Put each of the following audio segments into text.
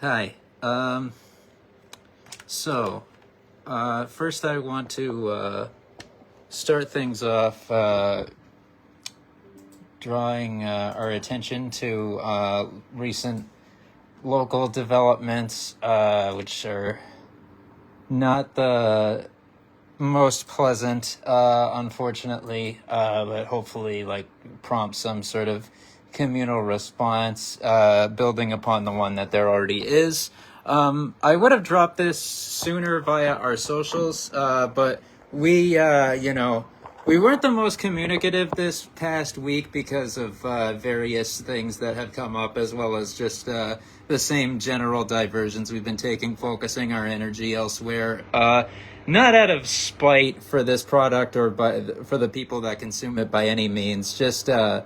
Hi. So, first I want to start things off drawing our attention to recent local developments, which are not the most pleasant, unfortunately, but hopefully prompt some sort of communal response, building upon the one that there already is. I would have dropped this sooner via our socials, but we weren't the most communicative this past week because of various things that have come up, as well as just the same general diversions we've been taking, focusing our energy elsewhere. Not out of spite for this product or for the people that consume it by any means, just to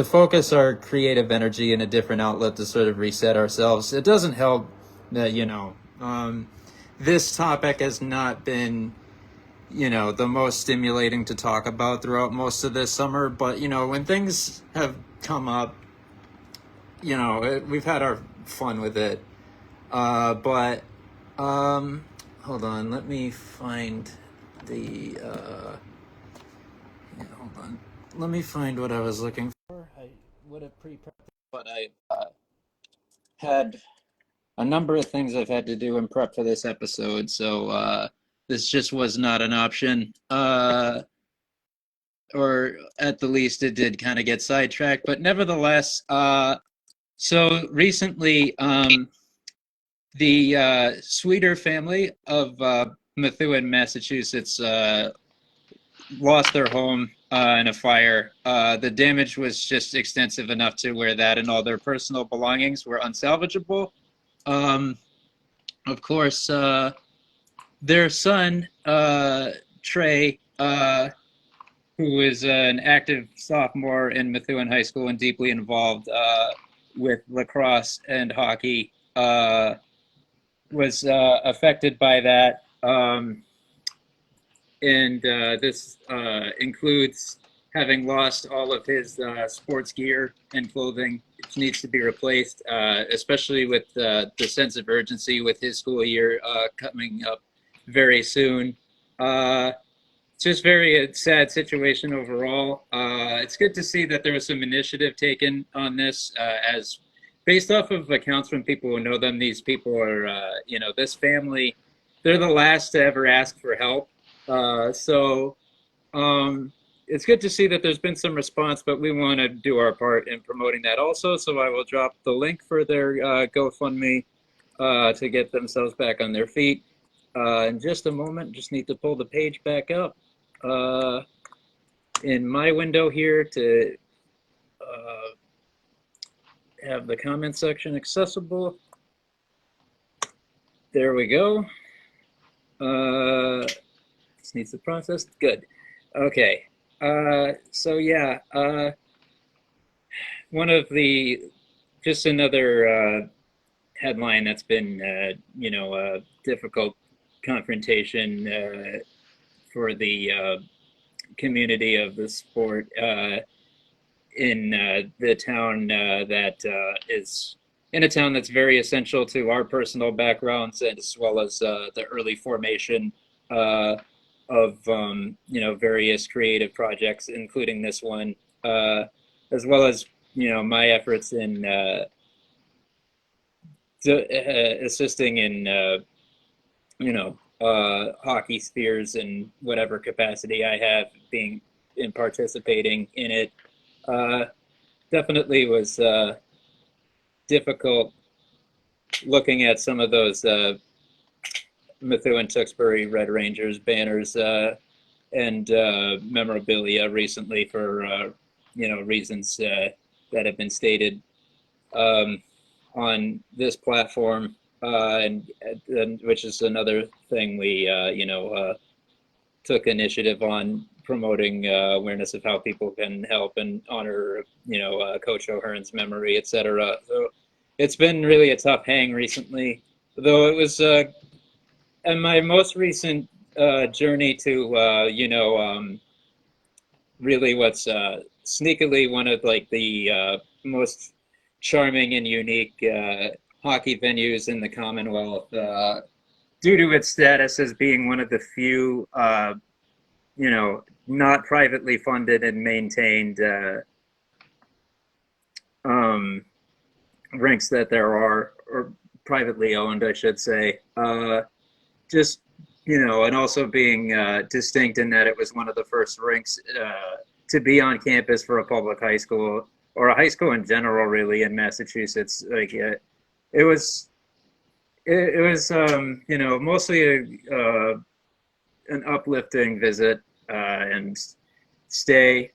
focus our creative energy in a different outlet to sort of reset ourselves. It doesn't help that this topic has not been the most stimulating to talk about throughout most of this summer, but when things have come up, we've had our fun with it. But hold on, let me find the hold on. Let me find what I was looking for. I would have pre-prepped, but I had a number of things I've had to do in prep for this episode, so this just was not an option. Or at the least it did kind of get sidetracked, but nevertheless, so recently, the Sweeter family of Methuen, Massachusetts, lost their home in a fire. The damage was just extensive enough to where that and all their personal belongings were unsalvageable. Of course, their son, Trey, who is an active sophomore in Methuen High School and deeply involved with lacrosse and hockey, was affected by that. And this includes having lost all of his sports gear and clothing, which needs to be replaced, especially with the sense of urgency with his school year coming up very soon. It's just very sad situation overall. It's good to see that there was some initiative taken on this, as based off of accounts from people who know them. These people are, this family, they're the last to ever ask for help. So it's good to see that there's been some response, but we want to do our part in promoting that also. So I will drop the link for their GoFundMe to get themselves back on their feet in just a moment. Just need to pull the page back up in my window here to have the comment section accessible. There we go. This needs to process. Good. Okay. So yeah, one of the, just another headline that's been, a difficult confrontation for the community of the sport in the town that is in a town that's very essential to our personal backgrounds, as well as the early formation of various creative projects, including this one, as well as my efforts in assisting in hockey spheres in whatever capacity I have, being in participating in it. Definitely was difficult looking at some of those Methuen-Tewksbury Red Rangers banners and memorabilia recently for reasons that have been stated on this platform, and which is another thing we took initiative on, promoting awareness of how people can help and honor Coach O'Hearn's memory, etc. So it's been really a tough hang recently, though it was and my most recent journey to really what's sneakily one of the most charming and unique hockey venues in the Commonwealth due to its status as being one of the few, not privately funded and maintained rinks that there are, or privately owned, I should say. Just, and also being distinct in that it was one of the first rinks to be on campus for a public high school, or a high school in general, really, in Massachusetts. Like it was, mostly an uplifting visit and stay.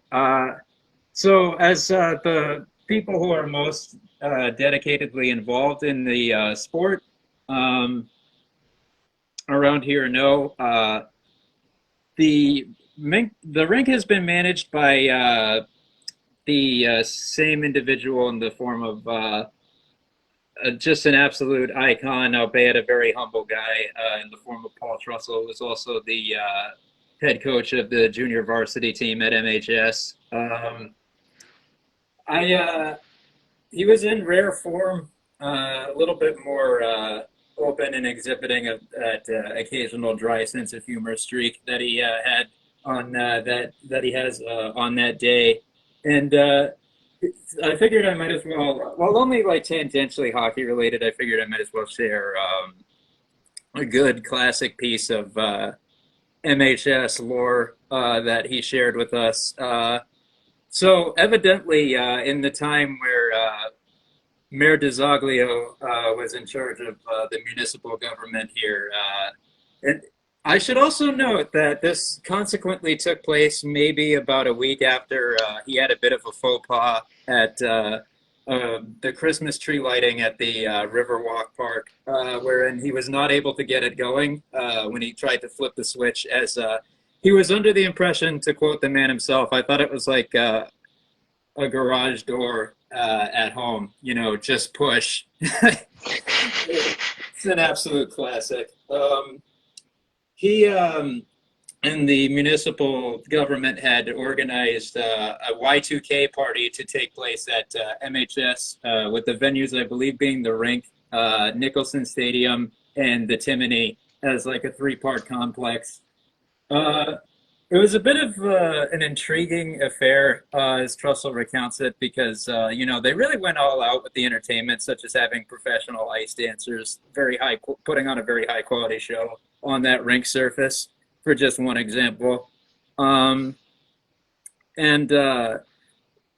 So as the people who are most dedicatedly involved in the sport around here know, the rink has been managed by the same individual in the form of just an absolute icon, albeit a very humble guy, in the form of Paul Trussell, who was also the head coach of the junior varsity team at MHS. He was in rare form, a little bit more open and exhibiting that occasional dry sense of humor streak that he had on that he has on that day, and I figured I might as well, only like tangentially hockey related, I figured I might as well share a good classic piece of MHS lore that he shared with us. So evidently, in the time where Mayor DeZoglio was in charge of the municipal government here, and I should also note that this consequently took place maybe about a week after he had a bit of a faux pas at the Christmas tree lighting at the Riverwalk Park, wherein he was not able to get it going when he tried to flip the switch, as he was under the impression, to quote the man himself, I thought it was like a garage door at home, just push. It's an absolute classic. He and the municipal government had organized a Y2K party to take place at MHS, with the venues, I believe, being the rink, Nicholson Stadium, and the Timony, as like a three-part complex. It was a bit of an intriguing affair, as Trussell recounts it, because they really went all out with the entertainment, such as having professional ice dancers, putting on a very high quality show on that rink surface, for just one example. And what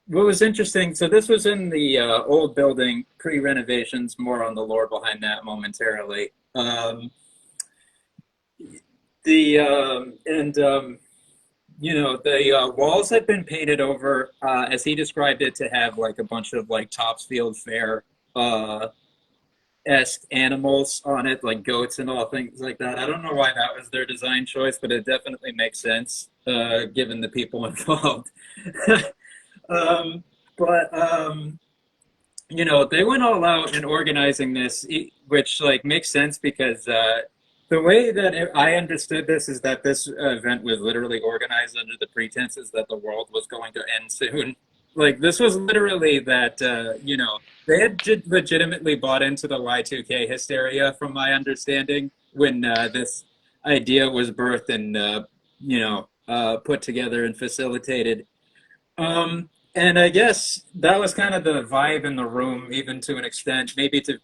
was interesting, so this was in the old building, pre-renovations, more on the lore behind that momentarily. The walls had been painted over, as he described it, to have like a bunch of like Topsfield Fair esque animals on it, like goats and all things like that. I don't know why that was their design choice, but it definitely makes sense given the people involved. They went all out in organizing this, which like makes sense because the way that I understood this is that this event was literally organized under the pretenses that the world was going to end soon. Like, this was literally that, they had legitimately bought into the Y2K hysteria, from my understanding, when this idea was birthed and, put together and facilitated. And I guess that was kind of the vibe in the room, even to an extent, maybe to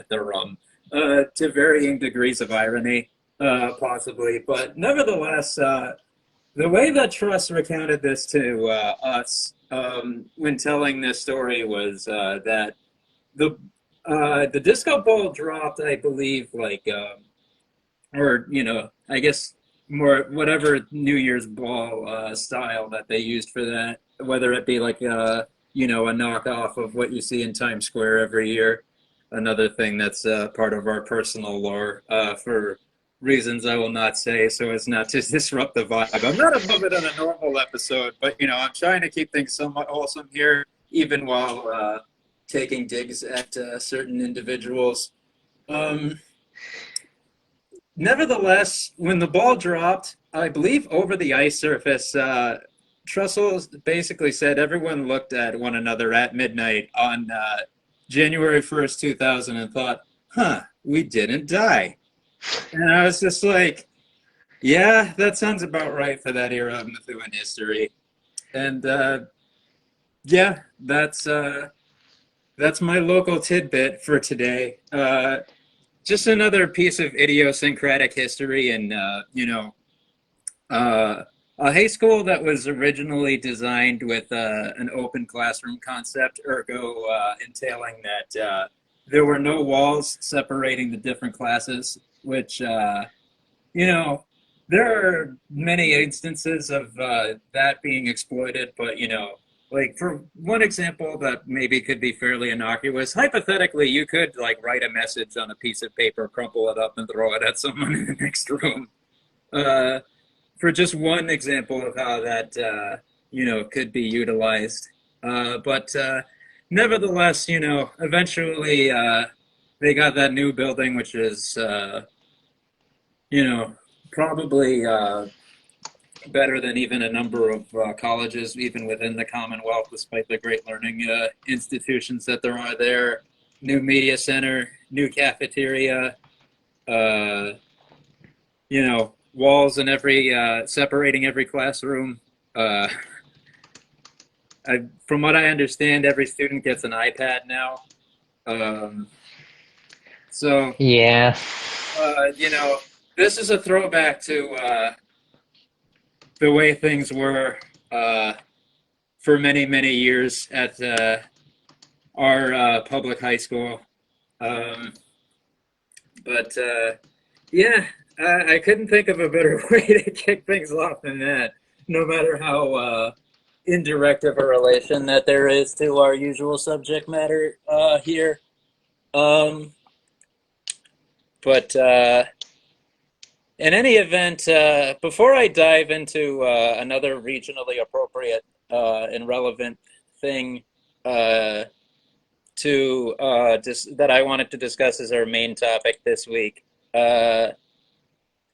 the rum. To varying degrees of irony, possibly. But nevertheless, the way that Truss recounted this to us when telling this story was that the disco ball dropped, I believe, I guess more whatever New Year's ball style that they used for that, whether it be like a knockoff of what you see in Times Square every year. Another thing that's part of our personal lore for reasons I will not say so as not to disrupt the vibe. I'm not above it on a normal episode, but, I'm trying to keep things somewhat wholesome here, even while taking digs at certain individuals. Nevertheless, when the ball dropped, I believe over the ice surface, Trussell basically said everyone looked at one another at midnight on January 1st, 2000 and thought, huh, we didn't die. And I was just like, yeah, that sounds about right for that era of Methuen history. And yeah, that's my local tidbit for today. Just another piece of idiosyncratic history, and uh, a high school that was originally designed with an open classroom concept, ergo entailing that there were no walls separating the different classes, which you know, there are many instances of that being exploited, but like for one example that maybe could be fairly innocuous, hypothetically, you could like write a message on a piece of paper, crumple it up, and throw it at someone in the next room. Uh, for just one example of how that could be utilized. But nevertheless, eventually they got that new building, which is you know probably better than even a number of colleges, even within the Commonwealth, despite the great learning institutions that there are there. New media center, new cafeteria, uh, walls in every separating every classroom. Uh, from what I understand, every student gets an iPad now. Um, so, Yeah. this is a throwback to the way things were uh, for many, many years at our public high school. Um, but yeah, I couldn't think of a better way to kick things off than that, no matter how indirect of a relation that there is to our usual subject matter here. Um, but in any event, before I dive into another regionally appropriate and relevant thing uh, that I wanted to discuss as our main topic this week, uh,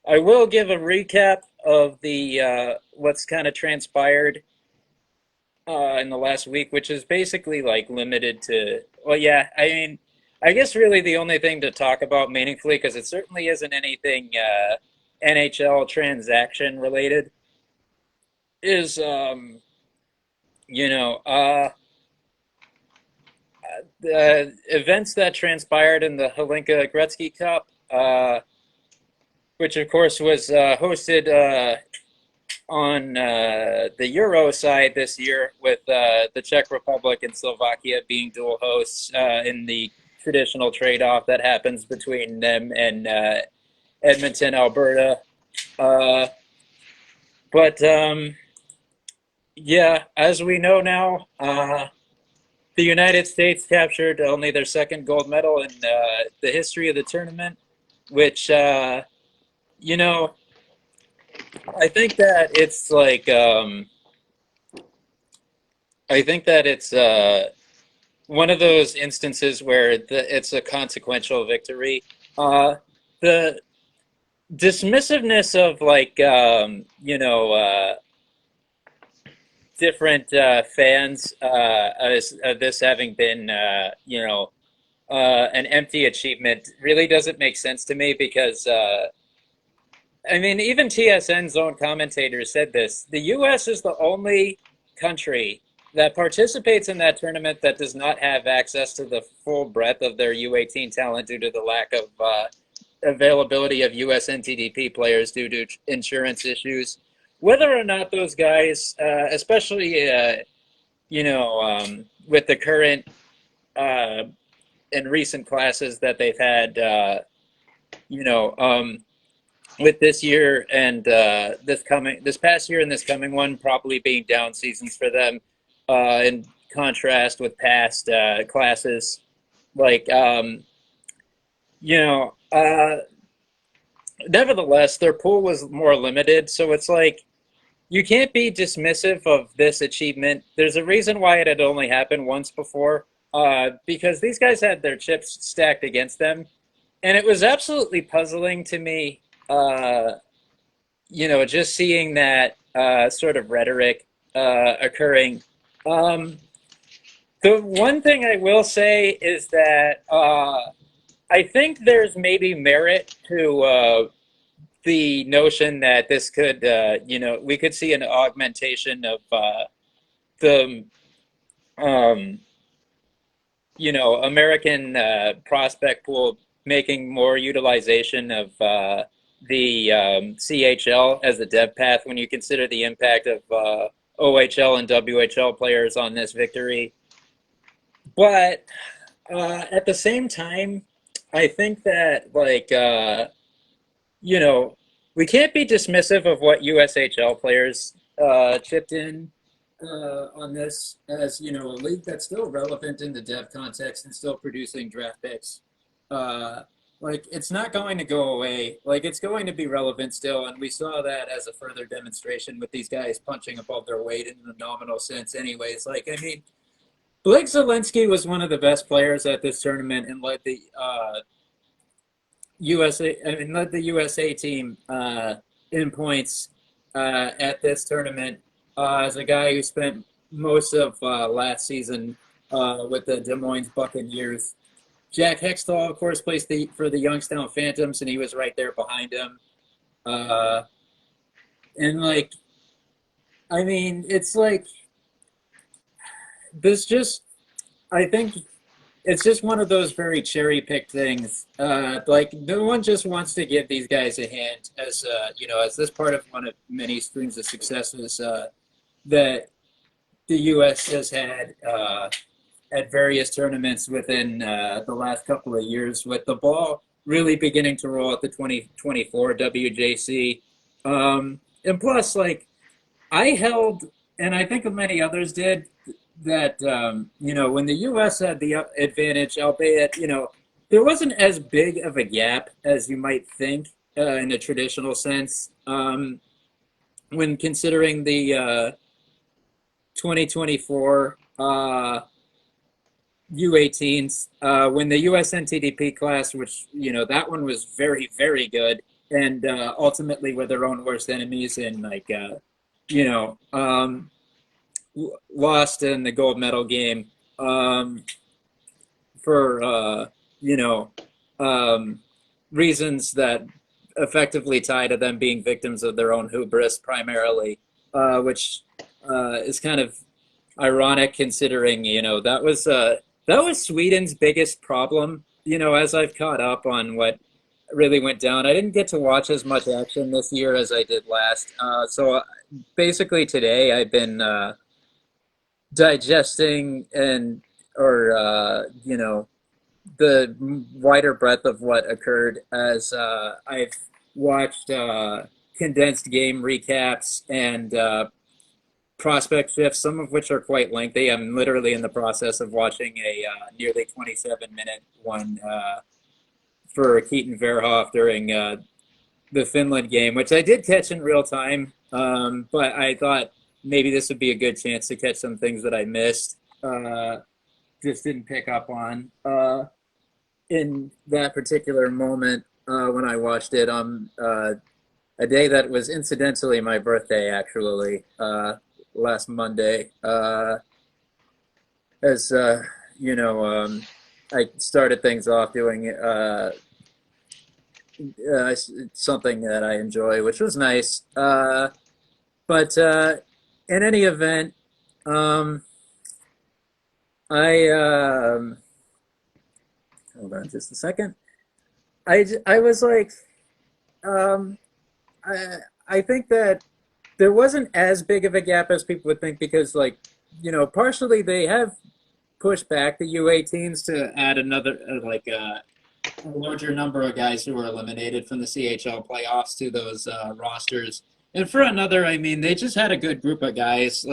I will give a recap of the what's kind of transpired in the last week, which is basically like limited to, well, yeah, I mean, I guess really the only thing to talk about meaningfully, because it certainly isn't anything NHL transaction related, is, you know, uh, the events that transpired in the Hlinka-Gretzky Cup, which of course was hosted on the Euro side this year, with the Czech Republic and Slovakia being dual hosts in the traditional trade-off that happens between them and Edmonton, Alberta. Uh, but yeah, as we know now, the United States captured only their second gold medal in the history of the tournament, which, you know, I think that it's like, I think that it's one of those instances where it's a consequential victory. The dismissiveness of like different fans as this having been an empty achievement really doesn't make sense to me, because I mean, even TSN's own commentators said this: the U.S. is the only country that participates in that tournament that does not have access to the full breadth of their U18 talent due to the lack of availability of US NTDP players due to insurance issues. Whether or not those guys, especially with the current uh, and recent classes that they've had, you know, with this year and this past year and this coming one probably being down seasons for them, in contrast with past classes, like you know, nevertheless, their pool was more limited, so it's like you can't be dismissive of this achievement. There's a reason why it had only happened once before, because these guys had their chips stacked against them, and it was absolutely puzzling to me, just seeing that sort of rhetoric occurring. Um, the one thing I will say is that I think there's maybe merit to the notion that this could, we could see an augmentation of the, um, American prospect pool making more utilization of the CHL as a dev path when you consider the impact of OHL and WHL players on this victory. But at the same time, I think that, you know, we can't be dismissive of what USHL players chipped in on this as, a league that's still relevant in the dev context and still producing draft picks. It's not going to go away. Like, it's going to be relevant still. And we saw that as a further demonstration with these guys punching above their weight in the nominal sense anyways. Blake Zelensky was one of the best players at this tournament and led the USA team in points at this tournament as a guy who spent most of last season with the Des Moines Buccaneers. Jack Hextall, of course, plays for the Youngstown Phantoms, and he was right there behind him. I think it's just one of those very cherry-picked things. No one just wants to give these guys a hand as this part of one of many streams of successes that the U.S. has had at various tournaments within the last couple of years, with the ball really beginning to roll at the 2024 WJC. And plus, I held, and I think many others did, that, when the U.S. had the advantage, albeit, there wasn't as big of a gap as you might think in a traditional sense when considering the 2024 U18s, when the US NTDP class, which, that one was very, very good, and ultimately were their own worst enemies in, lost in the gold medal game for, reasons that effectively tie to them being victims of their own hubris primarily, which is kind of ironic considering, that was Sweden's biggest problem, as I've caught up on what really went down. I didn't get to watch as much action this year as I did last. So basically today I've been digesting the wider breadth of what occurred as I've watched condensed game recaps and prospect shifts, some of which are quite lengthy. I'm literally in the process of watching a nearly 27-minute one for Keaton Verhoff during the Finland game, which I did catch in real time, but I thought maybe this would be a good chance to catch some things that I missed, just didn't pick up on in that particular moment when I watched it on a day that was incidentally my birthday, actually, last Monday. I started things off doing something that I enjoy, which was nice. But in any event, hold on just a second. I was I think that there wasn't as big of a gap as people would think because, partially they have pushed back the U18s to add another, a larger number of guys who were eliminated from the CHL playoffs to those rosters. And for another, they just had a good group of guys.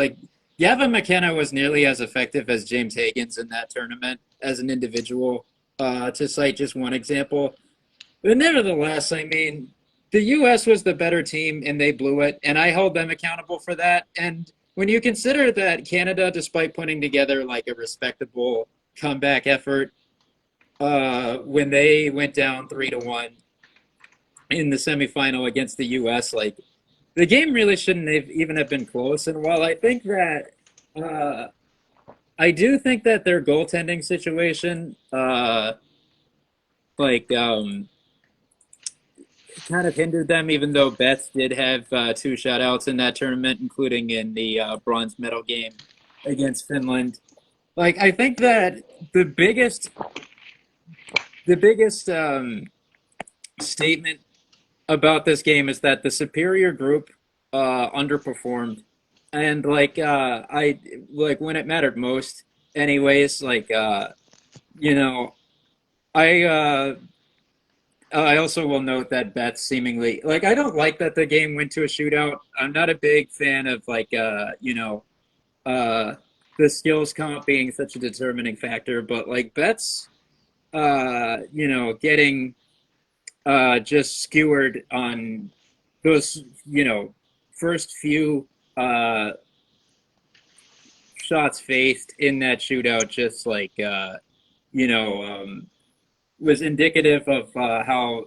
Gavin McKenna was nearly as effective as James Higgins in that tournament as an individual, to cite just one example. But nevertheless, the U.S. was the better team, and they blew it, and I hold them accountable for that. And when you consider that Canada, despite putting together a respectable comeback effort, when they went down 3-1 in the semifinal against the U.S., the game really shouldn't even have been close. And while I think that, I do think that their goaltending situation, like kind of hindered them, even though Betts did have two shutouts in that tournament, including in the bronze medal game against Finland. Like I think that the biggest the biggest statement about this game is that the superior group underperformed, and I like when it mattered most. Anyways, you know, I I also will note that Betts seemingly like I don't like that the game went to a shootout. I'm not a big fan of uh the skills comp being such a determining factor, but like Betts getting just skewered on those, first few uh, shots faced in that shootout, just you know, um, was indicative of how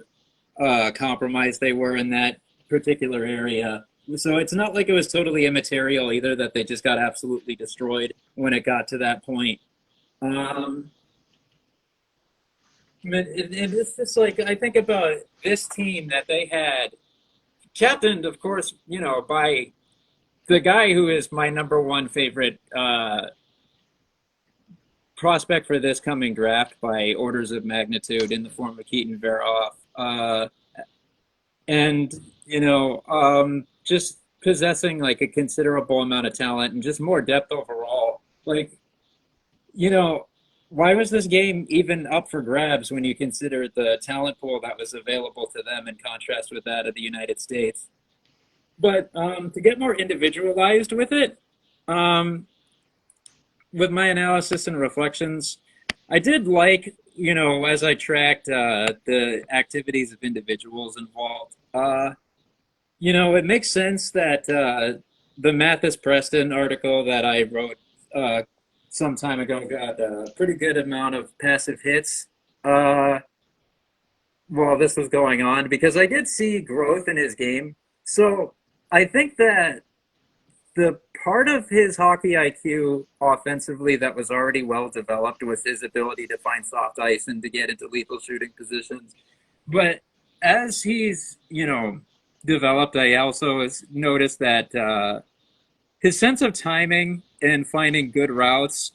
compromised they were in that particular area. So it's not like it was totally immaterial either that they just got absolutely destroyed when it got to that point. Um, it's just like I think about this team that they had, captained, of course, by the guy who is my number one favorite prospect for this coming draft by orders of magnitude in the form of Keaton Veroff. And, just possessing like a considerable amount of talent and just more depth overall. Like, you know, why was this game even up for grabs when you consider the talent pool that was available to them in contrast with that of the United States? But to get more individualized with it, um, with my analysis and reflections, I did like, as I tracked the activities of individuals involved, it makes sense that the Mathis Preston article that I wrote uh, some time ago got a pretty good amount of passive hits uh, while this was going on because I did see growth in his game. So I think that the part of his hockey IQ offensively that was already well developed was his ability to find soft ice and to get into lethal shooting positions. But as he's, developed, I also has noticed that his sense of timing and finding good routes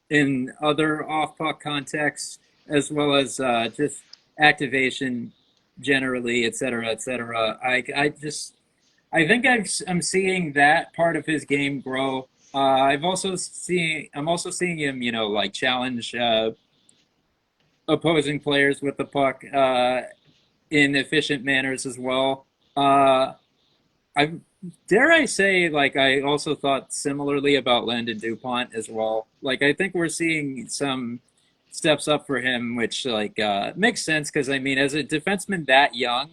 in other off puck contexts, as well as just activation generally, et cetera, et cetera. I think I'm seeing that part of his game grow. I'm also seeing him, like challenge opposing players with the puck in efficient manners as well. I dare I say, like I also thought similarly about Landon Dupont as well. Like I think we're seeing some steps up for him, which makes sense because I mean, as a defenseman that young,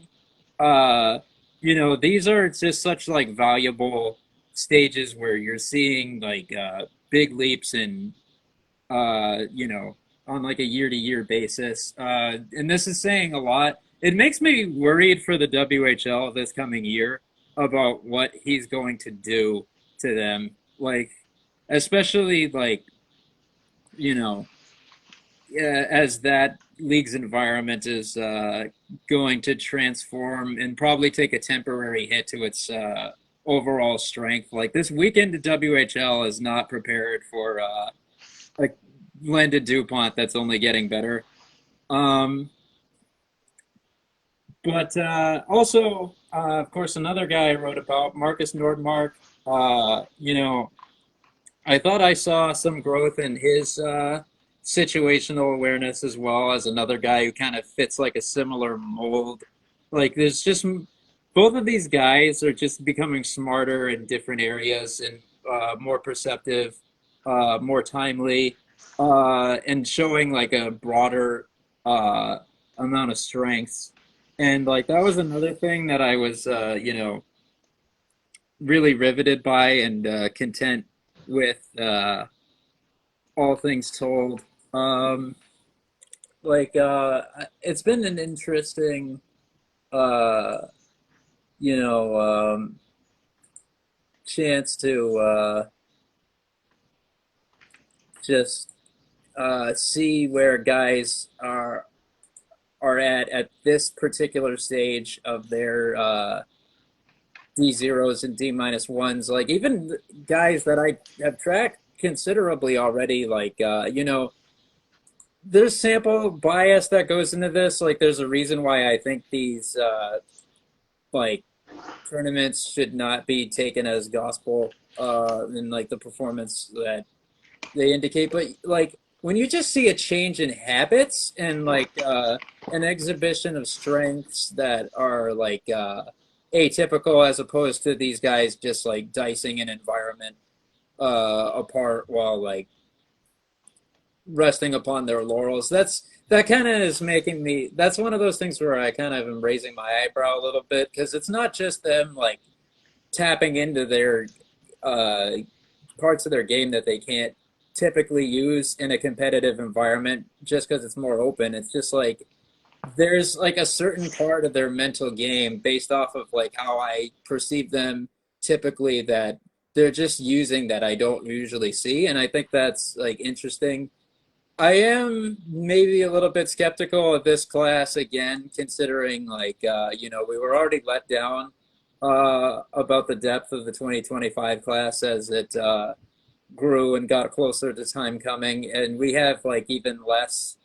uh, these are just such like valuable stages where you're seeing big leaps in on like a year to year basis. And this is saying a lot. It makes me worried for the WHL this coming year about what he's going to do to them. Like, especially you know, as that league's environment is going to transform and probably take a temporary hit to its overall strength. Like this weekend, the WHL is not prepared for like Landon Dupont that's only getting better. Um, but also, of course, another guy I wrote about, Marcus Nordmark. I thought I saw some growth in his situational awareness as well as another guy who kind of fits like a similar mold. Like, there's just both of these guys are just becoming smarter in different areas and more perceptive, more timely, and showing like a broader uh, amount of strengths. And like that was another thing that I was, really riveted by and content with, all things told. Um, it's been an interesting, uh, you know, chance to just see where guys are at this particular stage of their D zeros and D minus ones. Like even guys that I have tracked considerably already, like there's sample bias that goes into this. Like there's a reason why I think these like tournaments should not be taken as gospel in like the performance that they indicate. But like when you just see a change in habits and like an exhibition of strengths that are like atypical as opposed to these guys just like dicing an environment apart while like resting upon their laurels. That kind of is making me. That's one of those things where I kind of am raising my eyebrow a little bit because it's not just them like tapping into their uh, parts of their game that they can't typically use in a competitive environment just because it's more open. It's just like there's like a certain part of their mental game based off of like how I perceive them typically that they're just using that I don't usually see. And I think that's like interesting. I am maybe a little bit skeptical of this class again, considering like we were already let down about the depth of the 2025 class as it grew and got closer to time coming, and we have like even less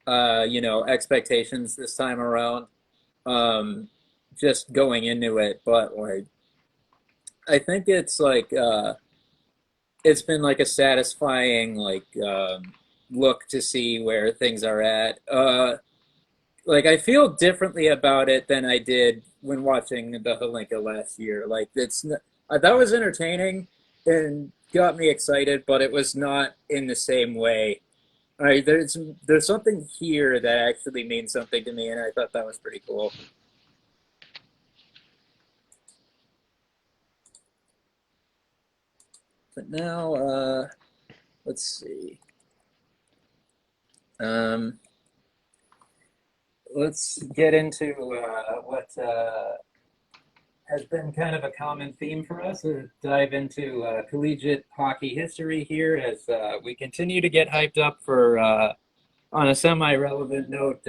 expectations this time around, just going into it. But like I think it's like it's been like a satisfying like look to see where things are at. Like I feel differently about it than I did when watching the Hlinka last year. Like that was entertaining and got me excited, but it was not in the same way. There's something here that actually means something to me, and I thought that was pretty cool. But now, let's see. Um, let's get into what has been kind of a common theme for us. Dive into collegiate hockey history here as we continue to get hyped up for, on a semi-relevant note,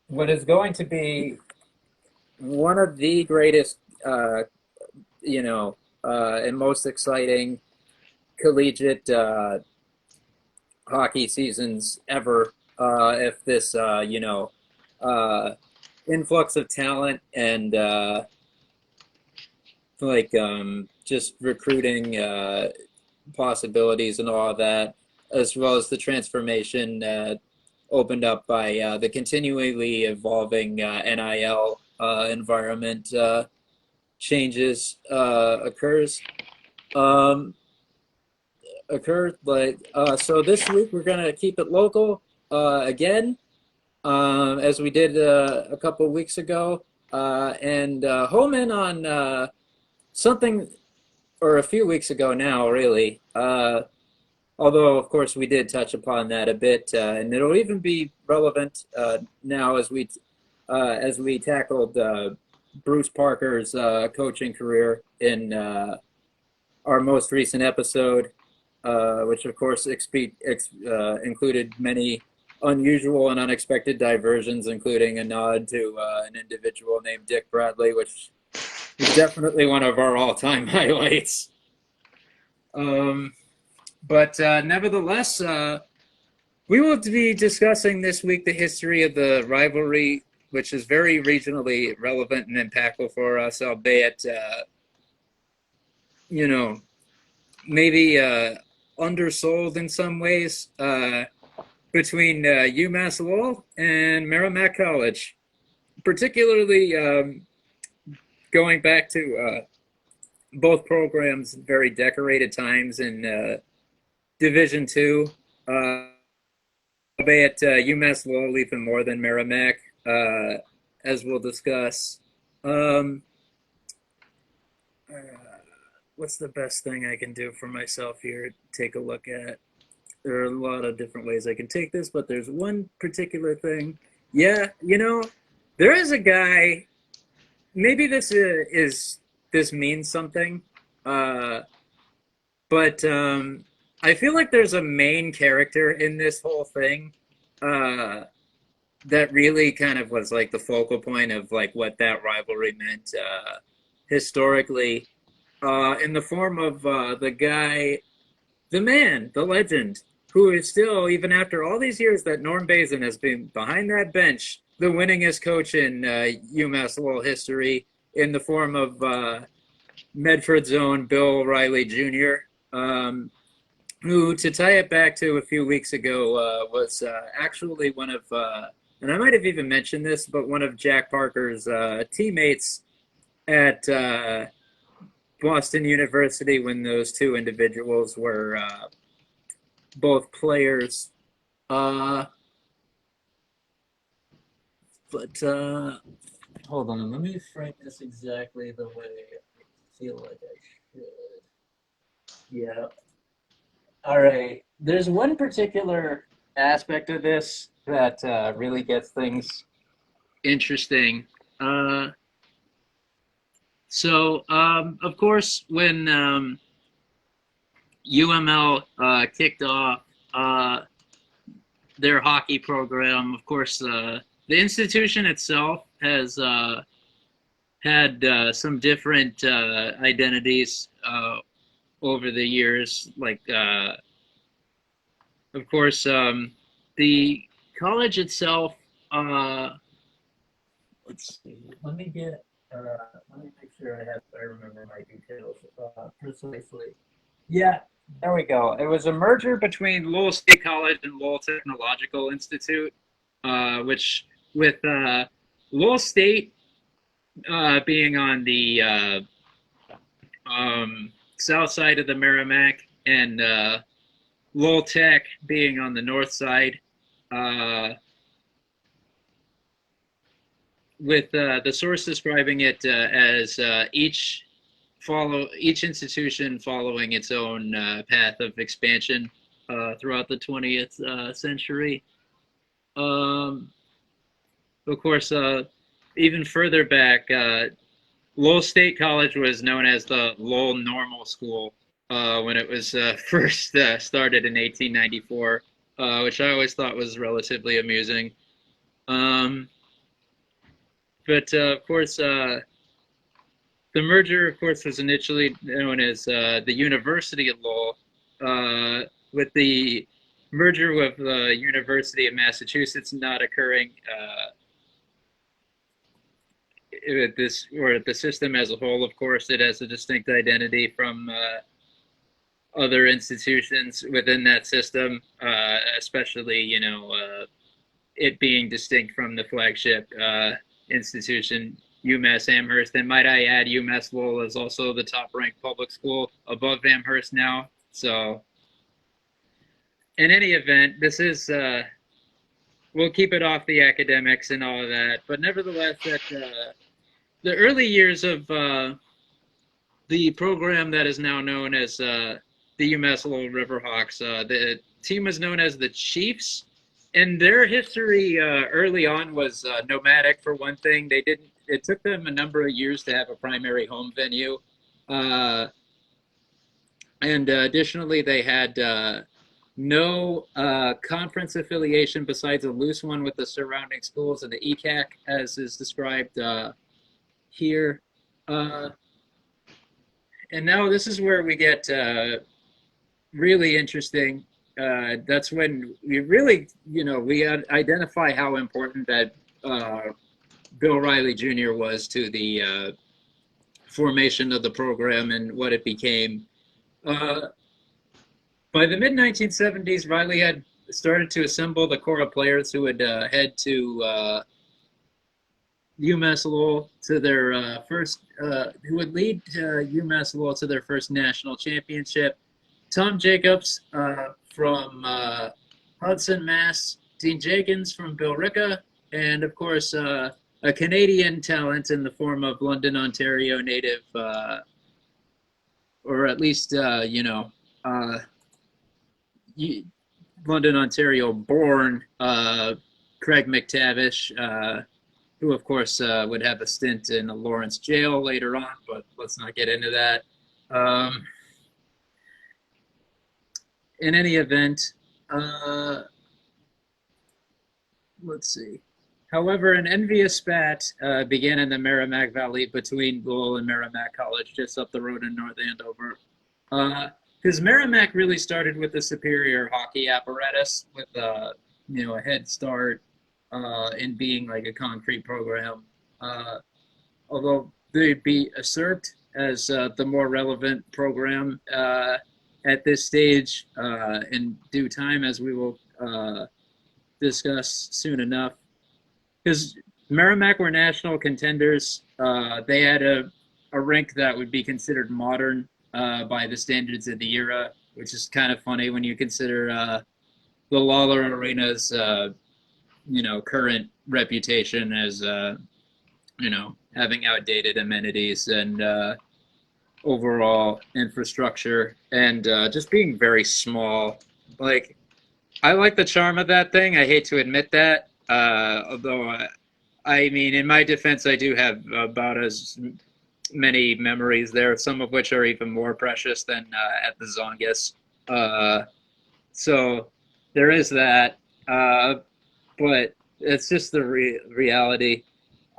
what is going to be one of the greatest, and most exciting collegiate hockey seasons ever. If this, uh, influx of talent and just recruiting possibilities and all of that, as well as the transformation opened up by the continually evolving NIL environment changes um, occurred. So this week we're gonna keep it local again, as we did a couple of weeks ago, and home in on something, or a few weeks ago now, really. Although, of course, we did touch upon that a bit, and it'll even be relevant now as we tackled Bruce Parker's coaching career in our most recent episode, which, of course, included many unusual and unexpected diversions, including a nod to an individual named Dick Bradley, which is definitely one of our all-time highlights. But nevertheless, we will be discussing this week the history of the rivalry, which is very regionally relevant and impactful for us, albeit, maybe undersold in some ways, between UMass Lowell and Merrimack College, particularly going back to both programs' very decorated times in Division II, albeit UMass Lowell even more than Merrimack, as we'll discuss. What's the best thing I can do for myself here? Take a look at. There are a lot of different ways I can take this, but there's one particular thing. Yeah, there is a guy. Maybe this means something, but I feel like there's a main character in this whole thing uh, that really kind of was like the focal point of like what that rivalry meant historically, in the form of the guy, the man, the legend, who is still, even after all these years that Norm Bazin has been behind that bench, the winningest coach in UMass Lowell history, in the form of Medford's own Bill Riley Jr., who, to tie it back to a few weeks ago, was actually one of, and I might have even mentioned this, but one of Jack Parker's teammates at Boston University when those two individuals were both players. Uh, but hold on, let me frame this exactly the way I feel like I should. Yeah. All right. There's one particular aspect of this that really gets things interesting. Uh, of course, when UML kicked off their hockey program, of course, the institution itself has had some different identities over the years. Like, of course, the college itself. Let's see. Let me make sure I remember my details precisely. Yeah, there we go. It was a merger between Lowell State College and Lowell Technological Institute, which with Lowell State being on the south side of the Merrimack and Lowell Tech being on the north side, uh, with the source describing it as each institution following its own path of expansion throughout the 20th century. Um, of course, even further back, Lowell State College was known as the Lowell Normal School when it was first started in 1894, which I always thought was relatively amusing. Um, but of course, the merger, of course, was initially known as the University of Lowell, with the merger with the University of Massachusetts not occurring. This or the system as a whole, of course, it has a distinct identity from other institutions within that system, especially it being distinct from the flagship institution, UMass Amherst. And might I add, UMass Lowell is also the top-ranked public school above Amherst now. So, in any event, this is we'll keep it off the academics and all of that. But nevertheless, that the early years of the program that is now known as the UMass Lowell Riverhawks, the team was known as the Chiefs, and their history early on was nomadic. For one thing, they didn't. It took them a number of years to have a primary home venue, and additionally, they had no conference affiliation besides a loose one with the surrounding schools and the ECAC, as is described here. And now this is where we get really interesting. That's when we really, we identify how important that Bill Riley Jr. was to the formation of the program and what it became. By the mid-1970s, Riley had started to assemble the core of players who would head to UMass Lowell to their who would lead UMass Lowell to their first national championship. Tom Jacobs from Hudson, Mass. Dean Jenkins from Billerica, and of course a Canadian talent in the form of London, Ontario native, or at least London, Ontario born Craig McTavish, who of course would have a stint in a Lawrence jail later on, but let's not get into that. in any event, uh, let's see. However, an envious spat began in the Merrimack Valley between Lowell and Merrimack College, just up the road in North Andover. Because Merrimack really started with the superior hockey apparatus, with a head start in being like a concrete program. Uh, Although they'd be usurped as the more relevant program at this stage in due time, as we will discuss soon enough. Because Merrimack were national contenders. They had a rink that would be considered modern by the standards of the era, which is kind of funny when you consider the Lawler Arena's current reputation as having outdated amenities and overall infrastructure and just being very small. Like, I like the charm of that thing. I hate to admit that. Although, I mean, in my defense, I do have about as many memories there, some of which are even more precious than at the Zongus. So there is that. But it's just the reality.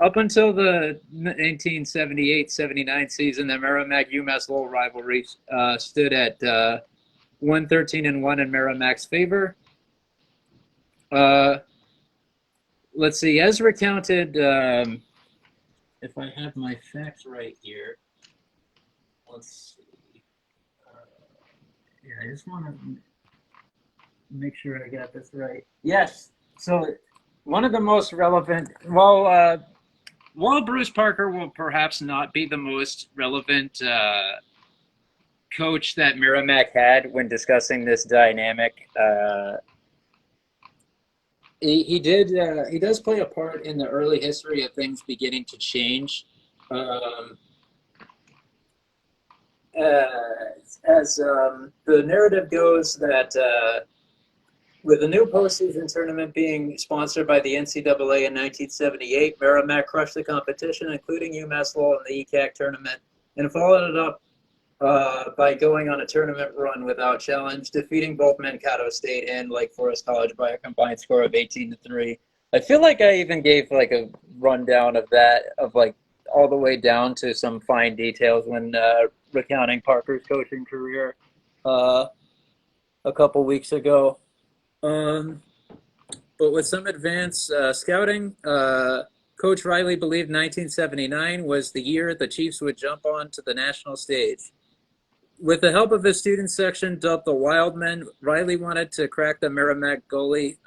Up until the 1978-79 season, the Merrimack UMass Lowell rivalry stood at 113-1 in Merrimack's favor. Let's see, as recounted, if I have my facts right here, let's see. I just want to make sure I got this right. Yes, so one of the most relevant, while Bruce Parker will perhaps not be the most relevant coach that Merrimack had when discussing this dynamic, he does play a part in the early history of things beginning to change. The narrative goes that with the new postseason tournament being sponsored by the NCAA in 1978, Merrimack crushed the competition, including UMass Lowell in the ECAC tournament, and followed it up by going on a tournament run without challenge, defeating both Mankato State and Lake Forest College by a combined score of 18-3. I feel like I even gave like a rundown of that, of like all the way down to some fine details when recounting Parker's coaching career a couple weeks ago. But with some advanced scouting, Coach Riley believed 1979 was the year the Chiefs would jump onto the national stage. With the help of his student section dubbed the Wildmen, Riley wanted to crack the Merrimack goalie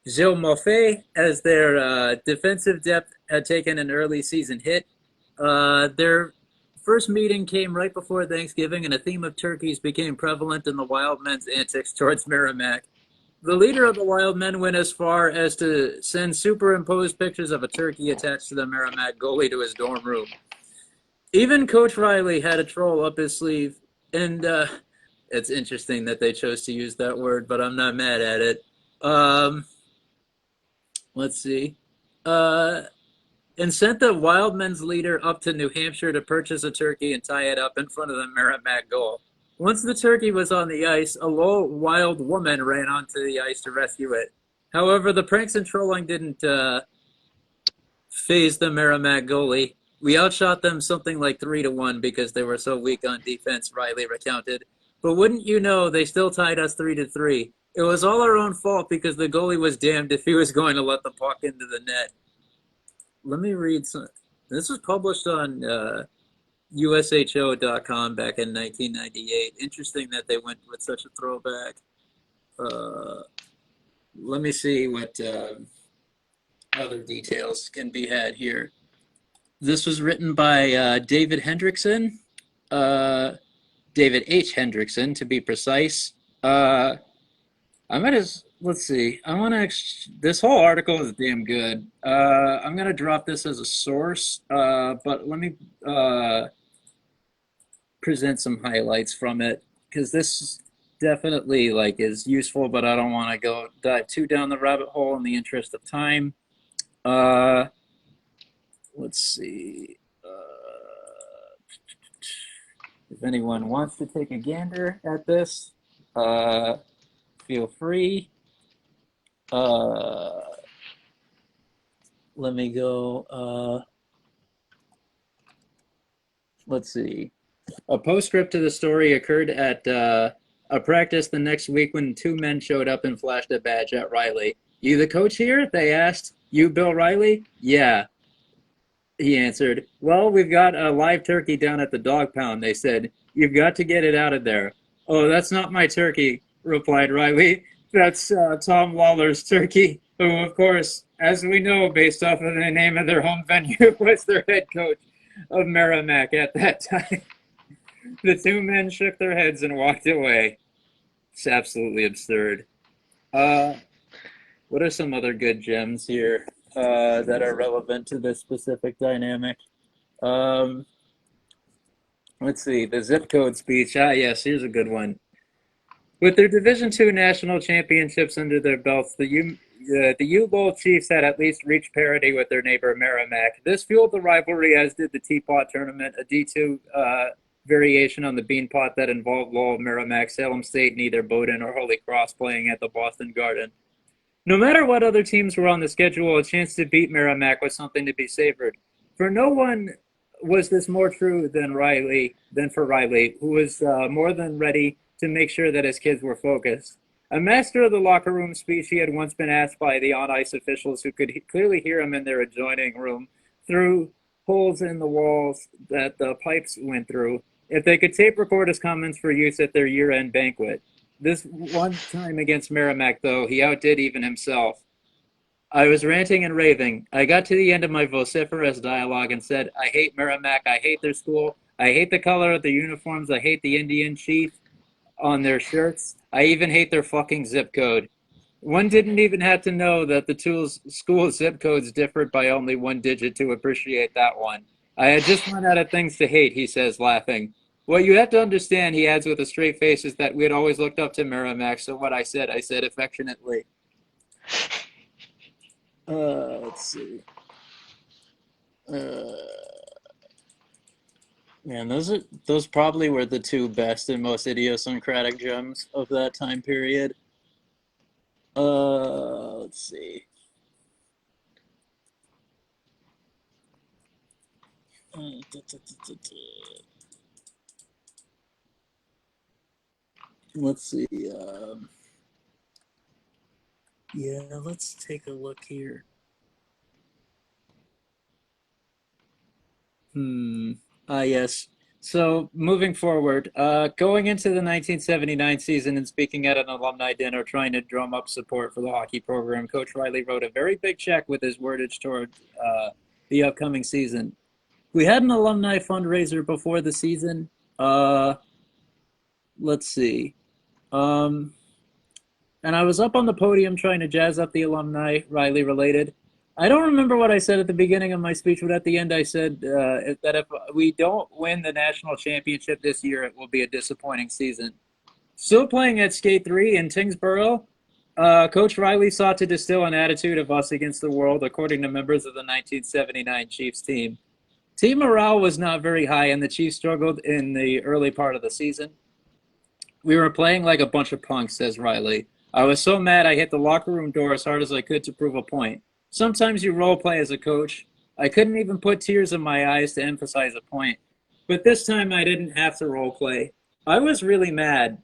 Gilles Moffett, as their defensive depth had taken an early season hit. Their first meeting came right before Thanksgiving, and a theme of turkeys became prevalent in the Wildmen's antics towards Merrimack. The leader of the Wildmen went as far as to send superimposed pictures of a turkey attached to the Merrimack goalie to his dorm room. Even Coach Riley had a troll up his sleeve, and it's interesting that they chose to use that word, but I'm not mad at it. Let's see. And sent the Wildmen's leader up to New Hampshire to purchase a turkey and tie it up in front of the Merrimack goal. Once the turkey was on the ice, a low wild woman ran onto the ice to rescue it. However, the pranks and trolling didn't faze the Merrimack goalie. We outshot them something like 3-1 because they were so weak on defense, Riley recounted. But wouldn't you know, they still tied us 3-3. It was all our own fault because the goalie was damned if he was going to let the puck into the net. Let me read some. This was published on USHO.com back in 1998. Interesting that they went with such a throwback. Let me see what other details can be had here. This was written by David Hendrickson, David H. Hendrickson, to be precise. Let's see. This whole article is damn good. I'm gonna drop this as a source, but let me present some highlights from it, because this definitely is useful, but I don't want to dive too down the rabbit hole in the interest of time. Let's see. If anyone wants to take a gander at this. feel free. Let me go. Let's see. A postscript to the story occurred at a practice the next week when two men showed up and flashed a badge at Riley. You the coach here? They asked. You Bill Riley? Yeah, he answered. Well, we've got a live turkey down at the dog pound, they said. You've got to get it out of there. Oh, that's not my turkey, replied Riley. That's Tom Lawler's turkey, who, of course, as we know, based off of the name of their home venue, was their head coach of Merrimack at that time. The two men shook their heads and walked away. It's absolutely absurd. What are some other good gems here that are relevant to this specific dynamic? Let's see, the zip code speech. Ah, yes, here's a good one. With their Division II national championships under their belts, the U-Bowl Chiefs had at least reached parity with their neighbor Merrimack. This fueled the rivalry, as did the Teapot Tournament, a D2 variation on the Beanpot that involved Lowell, Merrimack, Salem State, neither Bowdoin or Holy Cross playing at the Boston Garden. No matter what other teams were on the schedule, a chance to beat Merrimack was something to be savored. For no one was this more true than for Riley, who was more than ready to make sure that his kids were focused. A master of the locker room speech, he had once been asked by the on-ice officials who could clearly hear him in their adjoining room through holes in the walls that the pipes went through, if they could tape record his comments for use at their year-end banquet. This one time against Merrimack, though, he outdid even himself. I was ranting and raving. I got to the end of my vociferous dialogue and said, I hate Merrimack, I hate their school, I hate the color of their uniforms, I hate the Indian chief on their shirts, I even hate their fucking zip code. One didn't even have to know that the school zip codes differed by only one digit to appreciate that one. I had just run out of things to hate, he says, laughing. What you have to understand, he adds with a straight face, is that we had always looked up to Merrimack, so what I said affectionately. Let's see. Man, those probably were the two best and most idiosyncratic gems of that time period. Let's see. Let's see. Yeah, let's take a look here. Yes. So moving forward, going into the 1979 season and speaking at an alumni dinner, trying to drum up support for the hockey program, Coach Riley wrote a very big check with his wordage toward the upcoming season. We had an alumni fundraiser before the season. Let's see. And I was up on the podium trying to jazz up the alumni, Riley related. I don't remember what I said at the beginning of my speech, but at the end I said that if we don't win the national championship this year, it will be a disappointing season. Still playing at Skate 3 in Tingsboro, Coach Riley sought to distill an attitude of us against the world, according to members of the 1979 Chiefs team. Team morale was not very high, and the Chiefs struggled in the early part of the season. We were playing like a bunch of punks, says Riley. I was so mad I hit the locker room door as hard as I could to prove a point. Sometimes you role play as a coach. I couldn't even put tears in my eyes to emphasize a point. But this time I didn't have to role play. I was really mad.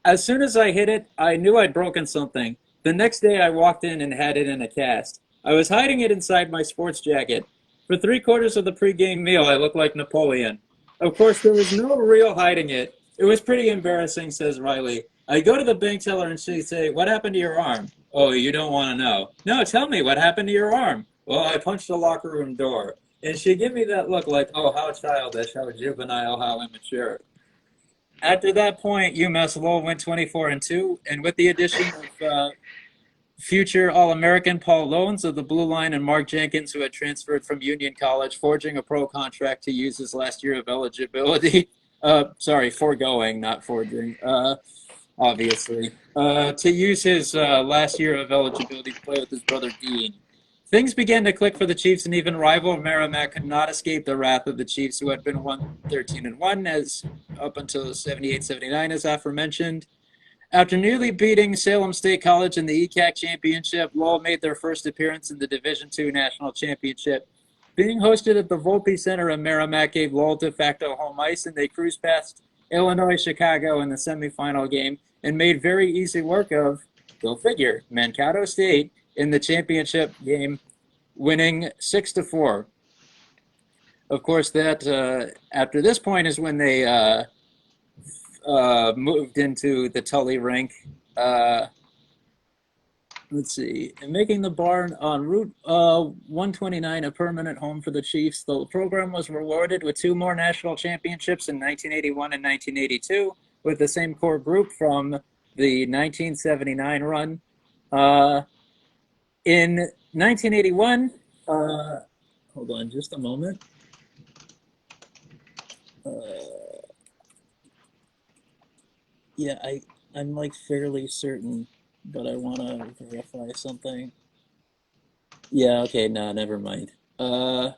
As soon as I hit it, I knew I'd broken something. The next day I walked in and had it in a cast. I was hiding it inside my sports jacket. For 3/4 of the pregame meal, I looked like Napoleon. Of course, there was no real hiding it. It was pretty embarrassing, says Riley. I go to the bank teller and she'd say, what happened to your arm? Oh, you don't want to know. No, tell me, what happened to your arm? Well, I punched the locker room door. And she'd give me that look like, oh, how childish, how juvenile, how immature. After that point, UMass Lowell went 24-2, and with the addition of future All-American Paul Loans of the Blue Line and Mark Jenkins, who had transferred from Union College, forging a pro contract to use his last year of eligibility. Foregoing, not forging, obviously. To use his last year of eligibility to play with his brother Dean. Things began to click for the Chiefs, and even rival Merrimack could not escape the wrath of the Chiefs, who had been 13-1 as up until 78-79, as aforementioned. After nearly beating Salem State College in the ECAC championship, Lowell made their first appearance in the Division II National Championship. Being hosted at the Volpe Center in Merrimack gave Lowell de facto home ice, and they cruised past Illinois Chicago in the semifinal game and made very easy work of, go figure, Mankato State in the championship game, winning 6-4. Of course, that after this point is when they moved into the Tully rink. Let's see, and making the barn on Route 129 a permanent home for the Chiefs. The program was rewarded with 2 more national championships in 1981 and 1982 with the same core group from the 1979 run. In 1981, hold on just a moment. Yeah, I'm like fairly certain, but I want to verify something. Yeah, okay, no, never mind. What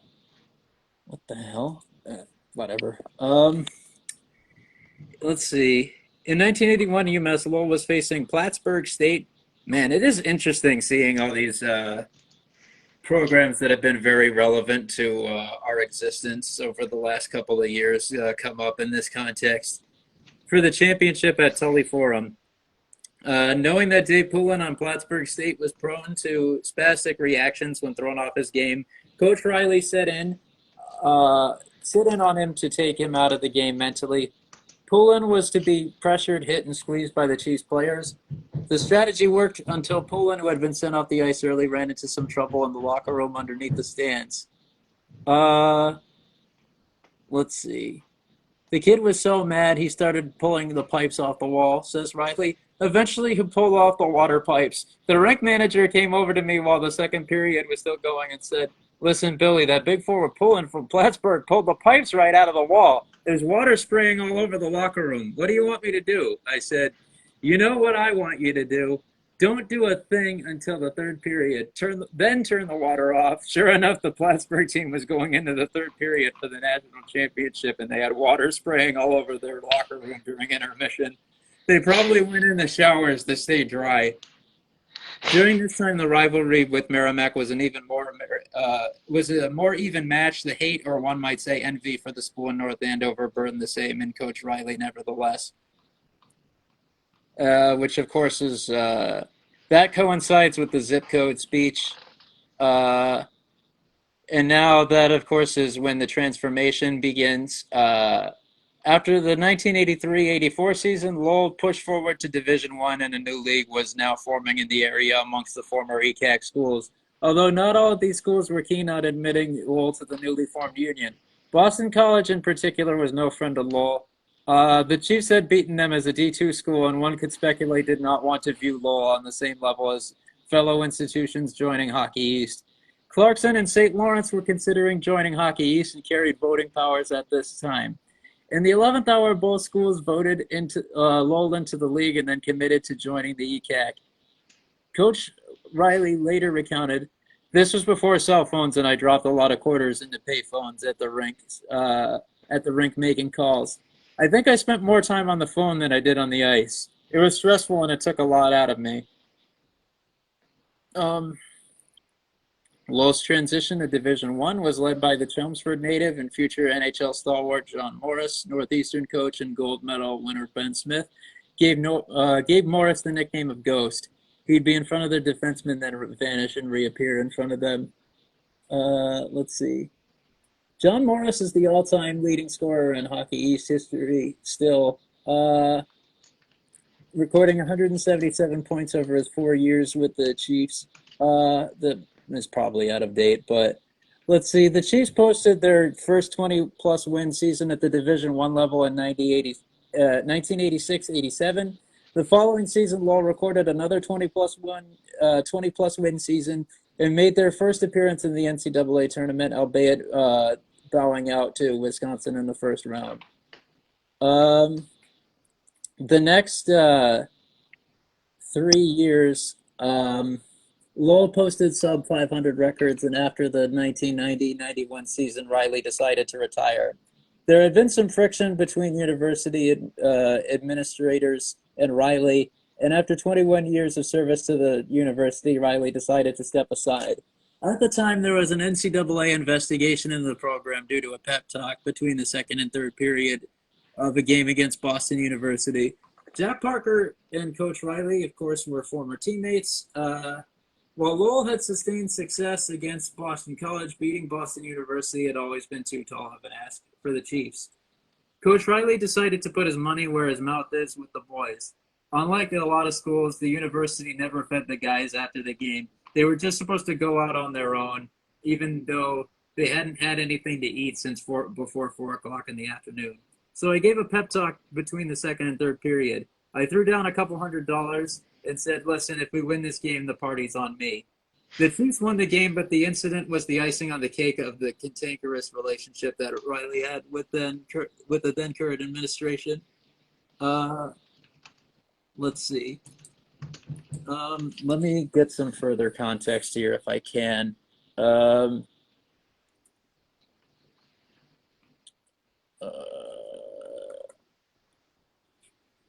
the hell? Whatever. Let's see. In 1981, UMass Lowell was facing Plattsburgh State. Man, it is interesting seeing all these programs that have been very relevant to our existence over the last couple of years come up in this context. For the championship at Tully Forum, knowing that Dave Poulin on Plattsburgh State was prone to spastic reactions when thrown off his game, Coach Riley set in on him to take him out of the game mentally. Poulin was to be pressured, hit, and squeezed by the Chiefs players. The strategy worked until Poulin, who had been sent off the ice early, ran into some trouble in the locker room underneath the stands. Let's see. The kid was so mad he started pulling the pipes off the wall, says Riley. Eventually, he pulled off the water pipes. The rink manager came over to me while the second period was still going and said, "Listen, Billy, that big forward Poulin from Plattsburgh pulled the pipes right out of the wall. There's water spraying all over the locker room. What do you want me to do?" I said, "You know what I want you to do? Don't do a thing until the third period. Then turn the water off." Sure enough, the Plattsburgh team was going into the third period for the national championship, and they had water spraying all over their locker room during intermission. They probably went in the showers to stay dry. During this time, the rivalry with Merrimack was a more even match. The hate, or one might say envy, for the school in North Andover burned the same in Coach Riley, nevertheless. Which, of course, is that coincides with the zip code speech. And now that, of course, is when the transformation begins. After the 1983-84 season, Lowell pushed forward to Division I, and a new league was now forming in the area amongst the former ECAC schools. Although not all of these schools were keen on admitting Lowell to the newly formed union. Boston College, in particular, was no friend of Lowell. The Chiefs had beaten them as a D2 school, and one could speculate did not want to view Lowell on the same level as fellow institutions joining Hockey East. Clarkson and St. Lawrence were considering joining Hockey East and carried voting powers at this time. In the 11th hour, both schools voted Lowell into the league and then committed to joining the ECAC. Coach Riley later recounted, "This was before cell phones, and I dropped a lot of quarters into pay phones at the rink making calls. I think I spent more time on the phone than I did on the ice. It was stressful, and it took a lot out of me." Lowell's transition to Division I was led by the Chelmsford native and future NHL stalwart John Morris. Northeastern coach and gold medal winner Ben Smith gave Morris the nickname of Ghost. He'd be in front of their defensemen, then vanish and reappear in front of them. Let's see. John Morris is the all-time leading scorer in Hockey East history still, recording 177 points over his 4 years with the Chiefs. That is probably out of date, but let's see. The Chiefs posted their first 20-plus win season at the Division I level in 1986-87. The following season, Lowell recorded another 20-plus win season and made their first appearance in the NCAA tournament, albeit bowing out to Wisconsin in the first round. The next 3 years, Lowell posted sub-500 records, and after the 1990-91 season, Riley decided to retire. There had been some friction between university administrators and Riley, and after 21 years of service to the university, Riley decided to step aside. At the time, there was an NCAA investigation into the program due to a pep talk between the second and third period of a game against Boston University. Jack Parker and Coach Riley, of course, were former teammates. While Lowell had sustained success against Boston College, beating Boston University had always been too tall of an ask for the Chiefs. Coach Riley decided to put his money where his mouth is with the boys. Unlike a lot of schools, the university never fed the guys after the game. They were just supposed to go out on their own, even though they hadn't had anything to eat since before 4 o'clock in the afternoon. So I gave a pep talk between the second and third period. I threw down a couple $100 and said, listen, if we win this game, the party's on me. The Chiefs won the game, but the incident was the icing on the cake of the cantankerous relationship that Riley had with the then current administration. Let's see. Let me get some further context here if I can.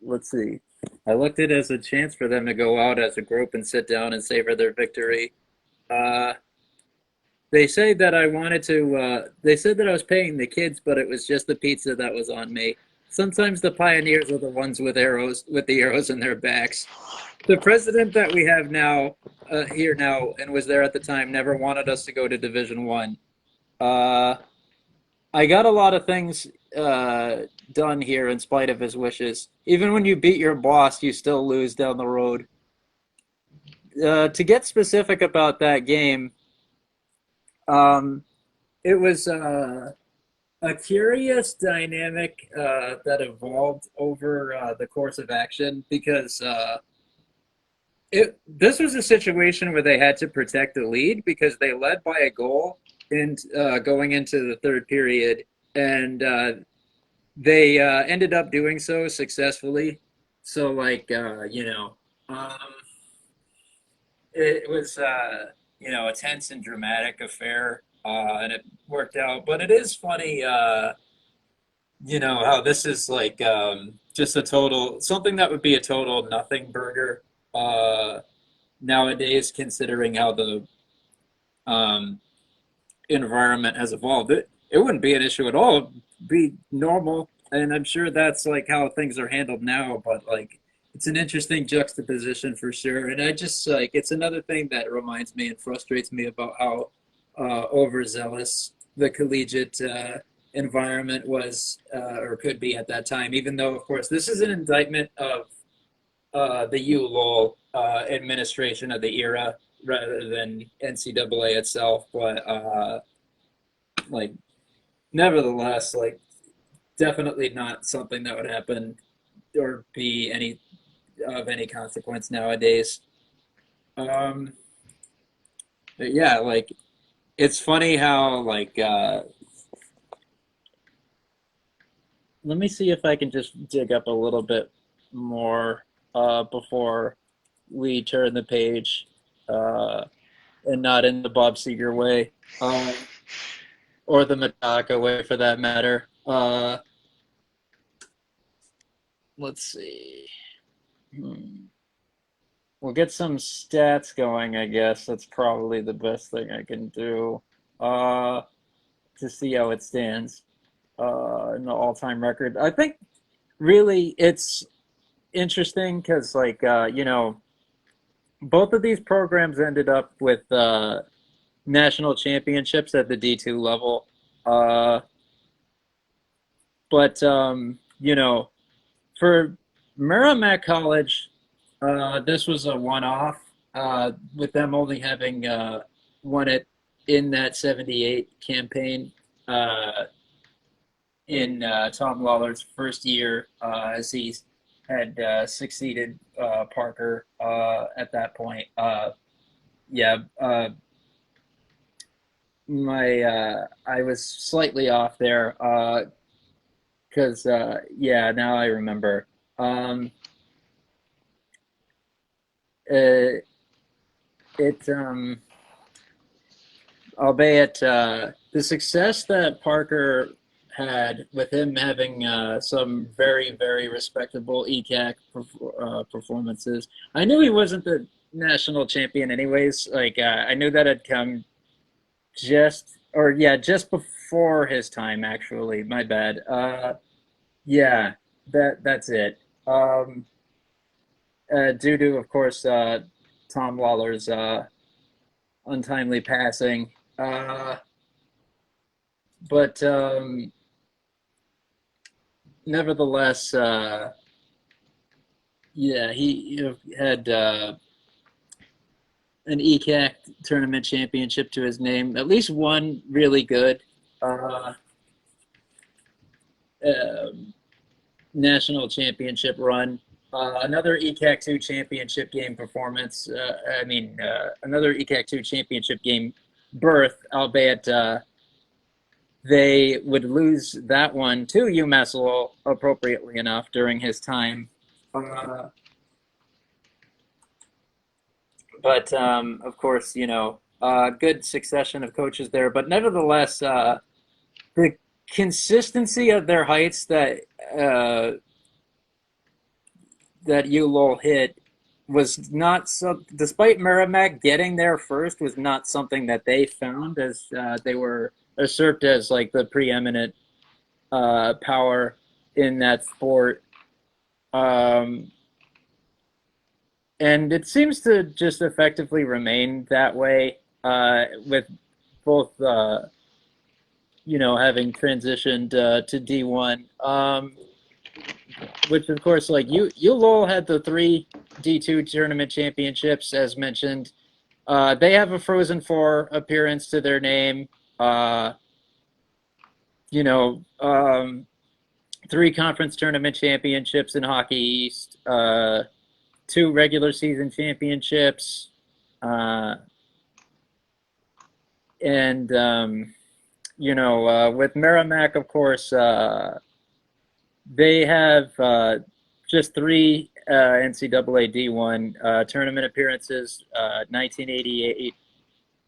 Let's see. I looked at it as a chance for them to go out as a group and sit down and savor their victory. They say that I wanted to, they said that I was paying the kids, but it was just the pizza that was on me. Sometimes the pioneers are the ones with the arrows in their backs. The president that we have now, here now, and was there at the time, never wanted us to go to Division I. I got a lot of things done here in spite of his wishes. Even when you beat your boss, you still lose down the road. To get specific about that game, it was a curious dynamic that evolved over the course of action because this was a situation where they had to protect the lead because they led by a goal and going into the third period, and they ended up doing so successfully. So, like, it was, a tense and dramatic affair, and it worked out. But it is funny, how this is like just something that would be a total nothing burger nowadays, considering how the environment has evolved. It wouldn't be an issue at all. It'd be normal, and I'm sure that's like how things are handled now. But like, it's an interesting juxtaposition for sure. And I just like it's another thing that reminds me and frustrates me about how overzealous the collegiate environment was or could be at that time. Even though, of course, this is an indictment of the U Lowell administration of the era rather than NCAA itself, but like nevertheless, like definitely not something that would happen or be any consequence nowadays. But yeah, like it's funny how like let me see if I can just dig up a little bit more before we turn the page. And not in the Bob Seger way, or the Metallica way for that matter. Let's see. We'll get some stats going, I guess. That's probably the best thing I can do to see how it stands in the all-time record. I think really it's interesting because, like, both of these programs ended up with national championships at the D2 level. But for Merrimack College, this was a one-off, with them only having won it in that 78 campaign in Tom Lawler's first year as he had succeeded Parker at that point. I was slightly off there because now I remember. Albeit the success that Parker had, with him having some very, very respectable performances. I knew he wasn't the national champion anyways. Like, I knew that had come just before his time, actually. My bad. Yeah, that's it. Um, due to, of course, Tom Lawler's untimely passing. But nevertheless, yeah, he had an ECAC tournament championship to his name. At least one really good uh, uh, national championship run. Another ECAC 2 championship game performance. Another ECAC 2 championship game berth, albeit they would lose that one to UMass Lowell, appropriately enough, during his time. Uh, but of course, good succession of coaches there. But nevertheless, the consistency of their heights uh, that U Lowell hit was not so. Despite Merrimack getting there first, was not something that they found, as they were usurped as like the preeminent power in that sport. Um, and it seems to just effectively remain that way, with both, having transitioned to D1. Which of course, like you Lowell had the three D2 tournament championships, as mentioned. They have a Frozen Four appearance to their name. Uh, you know, three conference tournament championships in Hockey East. Two regular season championships. Uh, and with Merrimack, of course, they have just three NCAA D1 tournament appearances: 1988,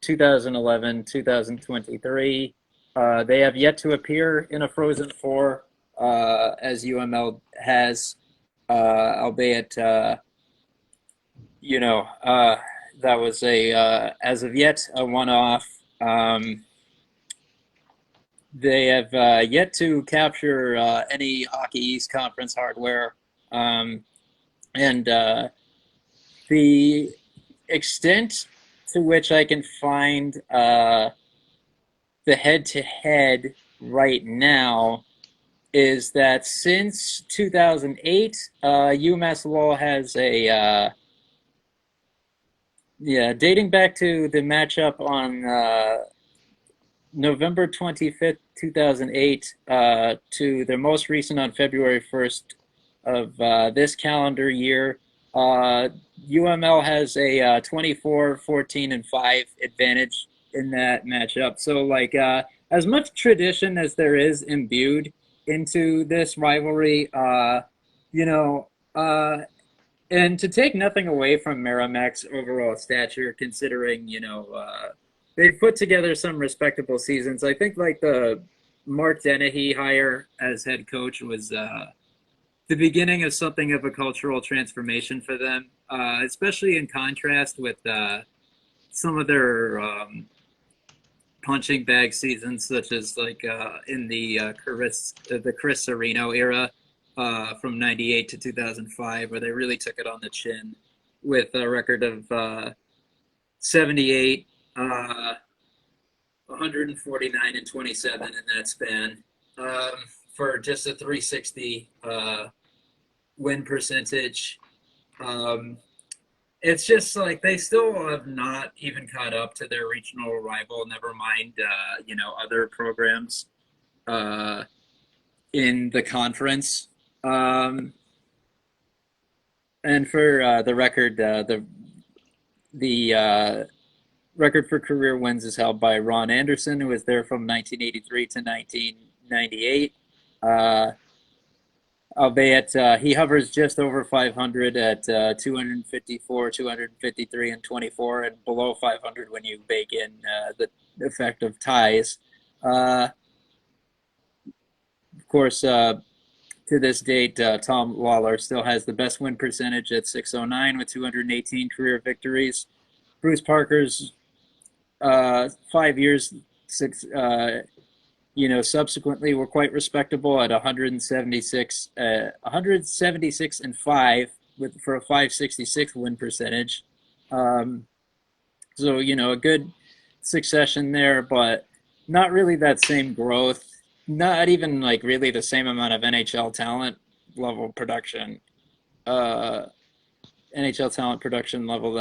2011, 2023. They have yet to appear in a Frozen Four, as UML has, albeit that was as of yet a one-off. They have yet to capture any Hockey East Conference hardware, and the extent to which I can find the head-to-head right now is that since 2008, UMass Lowell has dating back to the matchup on November 25th, 2008, to their most recent on February 1st of this calendar year. UML has a 24, 14, and 5 advantage in that matchup. So, like, as much tradition as there is imbued into this rivalry, you know, and to take nothing away from Merrimack's overall stature, considering, they've put together some respectable seasons. I think, like, the Mark Dennehy hire as head coach was the beginning of something of a cultural transformation for them, especially in contrast with some of their punching bag seasons, such as like in the Chris Sereno era from '98 to 2005, where they really took it on the chin with a record of 78, 149, and 27 in that span, for just a 360 win percentage. It's just like they still have not even caught up to their regional rival, never mind, other programs in the conference. And for the record, the record for career wins is held by Ron Anderson, who was there from 1983 to 1998. Albeit he hovers just over 500 at 254, 253, and 24, and below 500 when you bake in the effect of ties. course, to this date, Tom Lawler still has the best win percentage at 609 with 218 career victories. Bruce Parker's 5 years, subsequently were quite respectable at 176 and 5 for a 566 win percentage. So, a good succession there, but not really that same growth. Not even like really the same amount of NHL talent level production. Uh, NHL talent production level.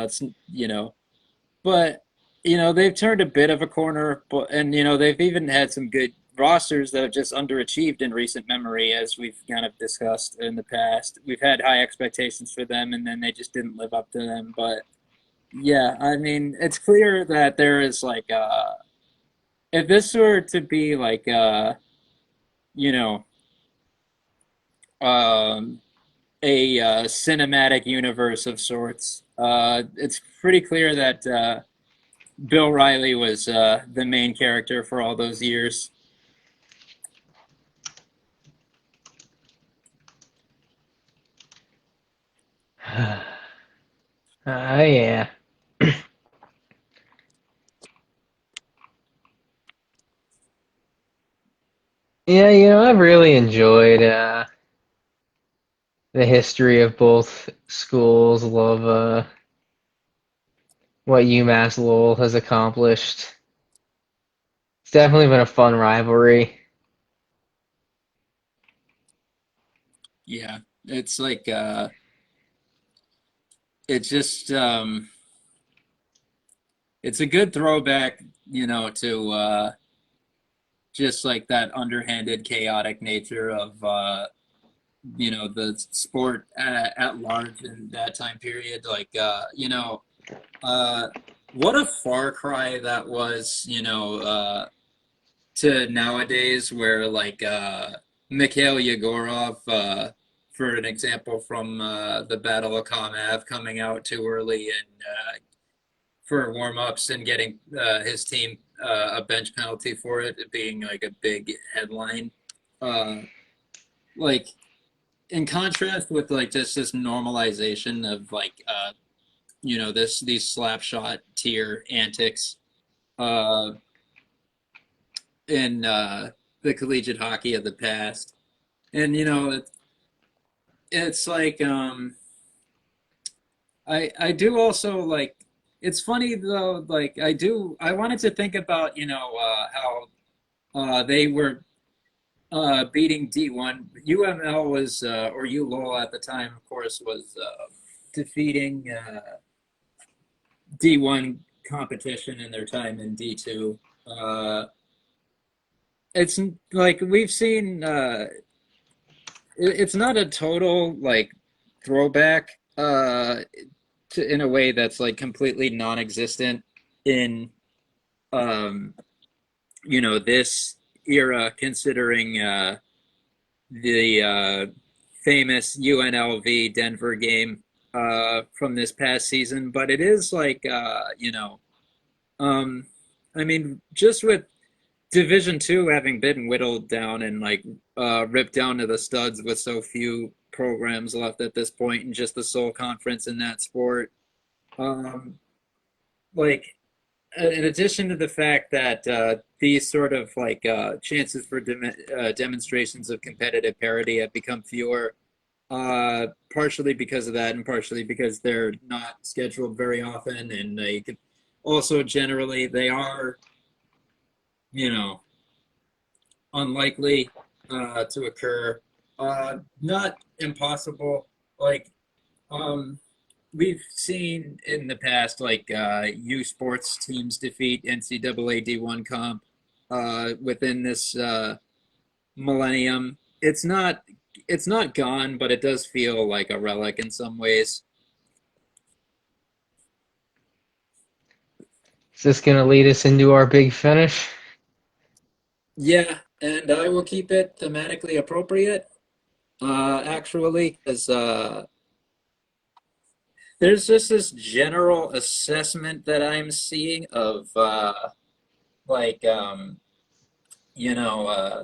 But they've turned a bit of a corner, and they've even had some good rosters that have just underachieved in recent memory, as we've kind of discussed in the past. We've had high expectations for them, and then they just didn't live up to them. But yeah, I mean, it's clear that there is like, if this were to be like, you know, um, a cinematic universe of sorts, it's pretty clear that Bill Riley was the main character for all those years. Yeah. Yeah, I've really enjoyed the history of both schools. Love what UMass Lowell has accomplished. It's definitely been a fun rivalry. Yeah, it's like it's just it's a good throwback, to just like that underhanded, chaotic nature of the sport at large in that time period. Like uh, what a far cry that was, to nowadays, where like Mikhail Yegorov, for an example, from the Battle of Kamav, coming out too early and for warm-ups and getting his team a bench penalty for it being like a big headline. Uh, like in contrast with like just this normalization of like these slap shot tier antics uh, in the collegiate hockey of the past, and it's like I do also like. It's funny though, like I wanted to think about how they were beating D1. UML was or U Lowell at the time, of course, was defeating D1 competition in their time in D2. It's like we've seen. It's not a total like throwback in a way that's like completely non-existent in um, this era, considering the famous UNLV Denver game from this past season. But it is like um, I mean, just with Division 2 having been whittled down and like ripped down to the studs with so few programs left at this point, and just the sole conference in that sport. Um, like in addition to the fact that these sort of like chances for demonstrations of competitive parity have become fewer, partially because of that, and partially because they're not scheduled very often, and they could also generally they are, you know, unlikely to occur. Not impossible. Like um, we've seen in the past, like U Sports teams defeat NCAA D1 comp within this millennium. It's not gone, but it does feel like a relic in some ways. Is this gonna lead us into our big finish? Yeah, and I will keep it thematically appropriate. Actually, because there's just this general assessment that I'm seeing of like you know uh,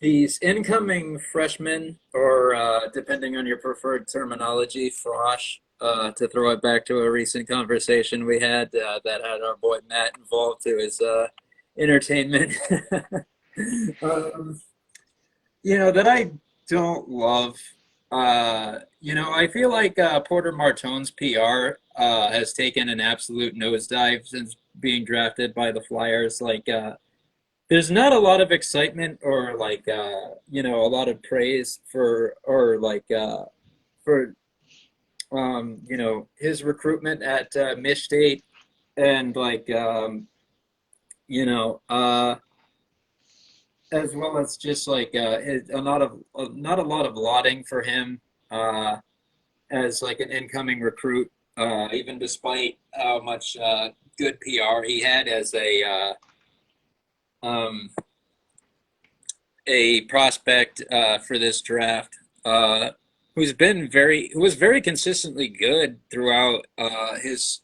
These incoming freshmen, or depending on your preferred terminology, frosh, to throw it back to a recent conversation we had that had our boy Matt involved to his entertainment. um, that I don't love. I feel like Porter Martone's PR has taken an absolute nosedive since being drafted by the Flyers. There's not a lot of excitement or a lot of praise for his recruitment at Mich State and you know, uh, as well as just not a lot of lauding for him uh, as like an incoming recruit, even despite how much good PR he had as um, a prospect for this draft, who was very consistently good throughout his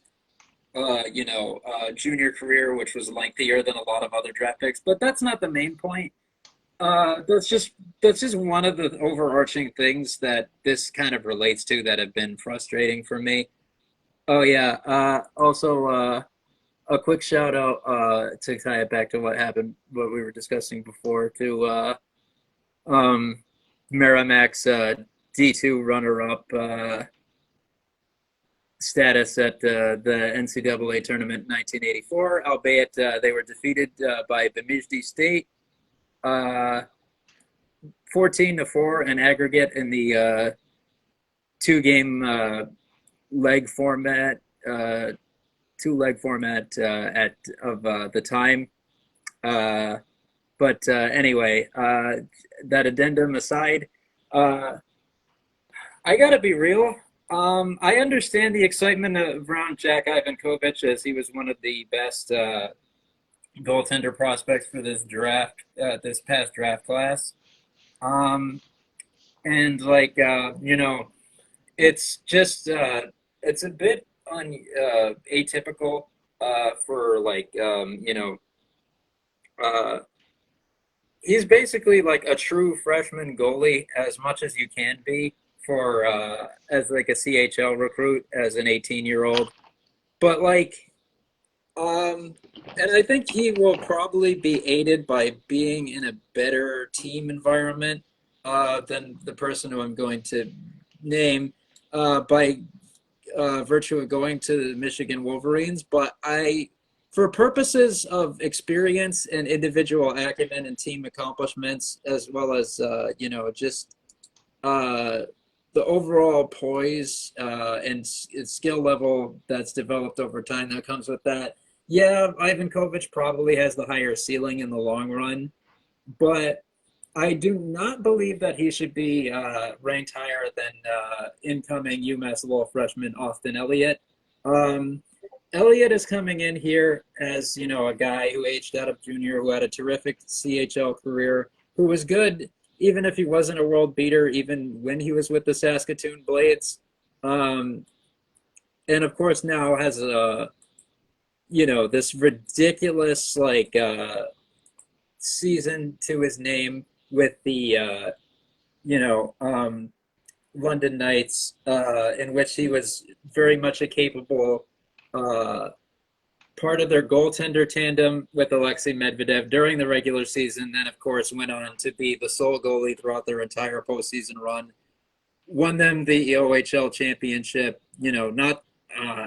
junior career, which was lengthier than a lot of other draft picks. But that's not the main point. That's just one of the overarching things that this kind of relates to that have been frustrating for me. Oh yeah. Also, a quick shout out to tie it back to what we were discussing before, to um, Merrimack's D2 runner-up status at the NCAA tournament in 1984, albeit they were defeated by Bemidji State, uh, 14-4 in aggregate in the two-game leg format, two-leg format at of the time. Uh, but anyway, that addendum aside, uh, I gotta be real. I understand the excitement around Jack Ivankovic, as he was one of the best goaltender prospects for this past draft class. Um, and it's just it's a bit atypical for uh, he's basically like a true freshman goalie as much as you can be for as like a CHL recruit as an 18-year-old. But um and I think he will probably be aided by being in a better team environment than the person who I'm going to name by virtue of going to the Michigan Wolverines. But for purposes of experience and individual acumen and team accomplishments, as well as just uh, the overall poise and skill level that's developed over time that comes with that. Yeah, Ivan Kovic probably has the higher ceiling in the long run, but I do not believe that he should be ranked higher than incoming UMass Lowell freshman Austin Elliott. Um, Elliott is coming in here as a guy who aged out of junior, who had a terrific CHL career, who was good even if he wasn't a world beater, even when he was with the Saskatoon Blades. Um, and of course now has this ridiculous season to his name with the you know London Knights, in which he was very much a capable uh, part of their goaltender tandem with Alexei Medvedev during the regular season. Then, of course, went on to be the sole goalie throughout their entire postseason run. Won them the OHL championship. Not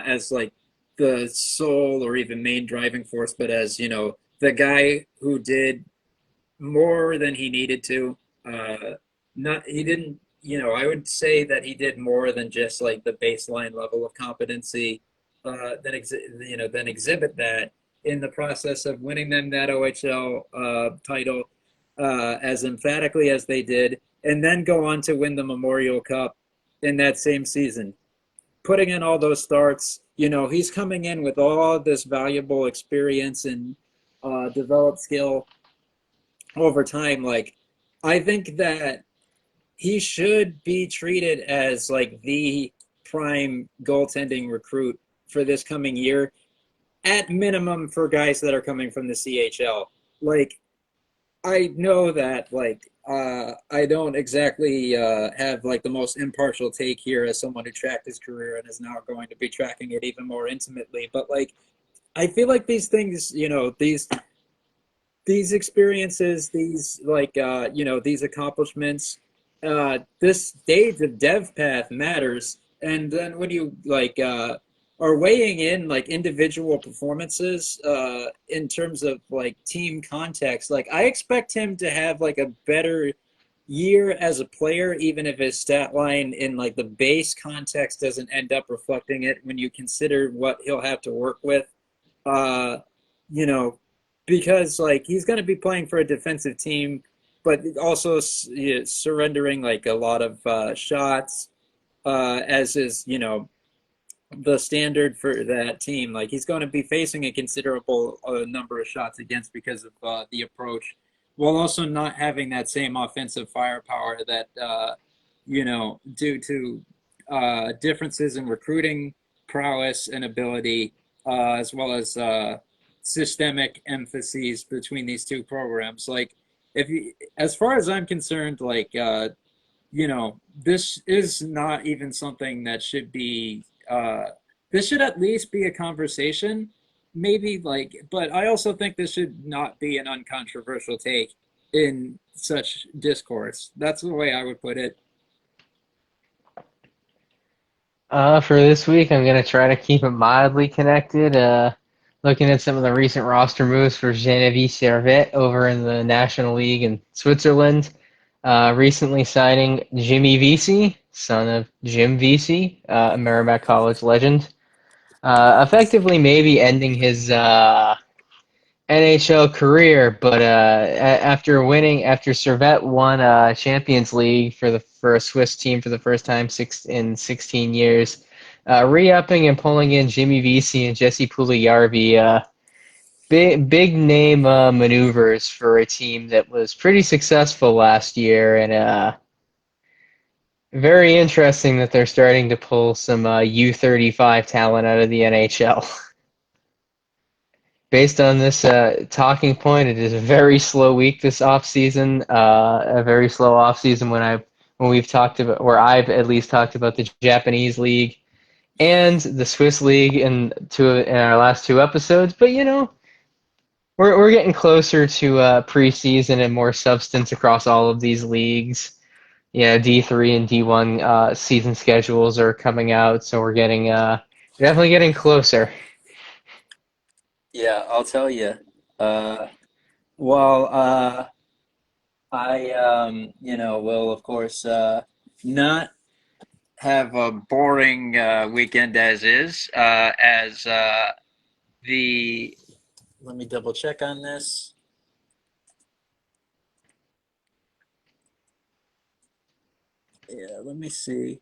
as like the sole or even main driving force, but as the guy who did more than he needed to. Not he didn't. I would say that he did more than just like the baseline level of competency. Then exhibit that in the process of winning them that OHL title as emphatically as they did, and then go on to win the Memorial Cup in that same season, putting in all those starts. He's coming in with all this valuable experience and developed skill over time. I think that he should be treated as like the prime goaltending recruit for this coming year, at minimum for guys that are coming from the CHL. I know that I don't exactly have like the most impartial take here as someone who tracked his career and is now going to be tracking it even more intimately. But like, I feel like these things, these experiences, these like these accomplishments, this stage of dev path matters. And then when you like are weighing in like individual performances in terms of like team context, like I expect him to have like a better year as a player, even if his stat line in like the base context doesn't end up reflecting it when you consider what he'll have to work with. Uh, you know, because like he's going to be playing for a defensive team, but also surrendering like a lot of shots, as is the standard for that team. Like he's going to be facing a considerable number of shots against because of the approach, while also not having that same offensive firepower that due to differences in recruiting prowess and ability, as well as systemic emphases between these two programs. Like, if you, as far as I'm concerned, like this is not even something that should be. This should at least be a conversation, maybe like. But I also think this should not be an uncontroversial take in such discourse. That's the way I would put it. For this week, I'm gonna try to keep it mildly connected. Looking at some of the recent roster moves for Genevieve Servette over in the National League in Switzerland. Recently signing Jimmy Vesey, son of Jim Vesey, a Merrimack College legend. Effectively, maybe ending his NHL career, but after Servette won Champions League for a Swiss team for the first time in 16 years, re-upping and pulling in Jimmy Vesey and Jesse Puljujarvi, big name maneuvers for a team that was pretty successful last year, and very interesting that they're starting to pull some U35 talent out of the NHL. Based on this talking point, it is a very slow week this off season. A very slow off season when we've talked about, or I've at least talked about the Japanese league and the Swiss league in our last two episodes. But we're getting closer to preseason and more substance across all of these leagues. Yeah, D3 and D1 season schedules are coming out, so we're getting definitely getting closer. Yeah, I'll tell you. Uh, well, I will of course not have a boring weekend as is. As the Let me double check on this. Yeah, let me see.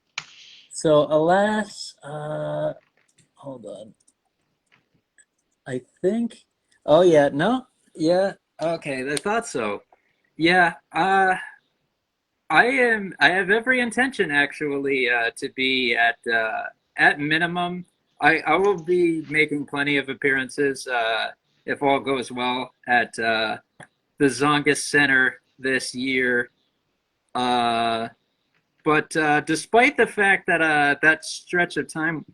So, alas, hold on. I think. Oh yeah, no, yeah. Okay, I thought so. Yeah. I have every intention actually to be at minimum. I will be making plenty of appearances if all goes well at the Zongus Center this year. Uh, but despite the fact that that stretch of time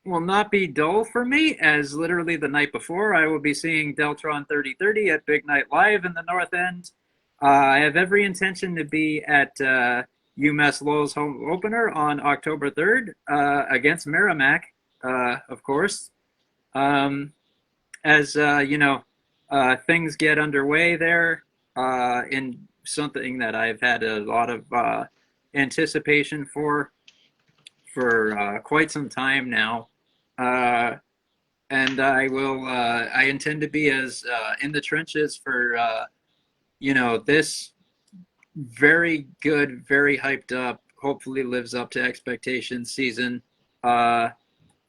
will not be dull for me, as literally the night before I will be seeing Deltron 3030 at Big Night Live in the North End. I have every intention to be at UMass Lowell's home opener on October 3rd against Merrimack, of course. Um, as things get underway there in something that I've had a lot of anticipation for quite some time now. Uh, and I intend to be as in the trenches for, this very good, very hyped up, hopefully lives up to expectations season uh,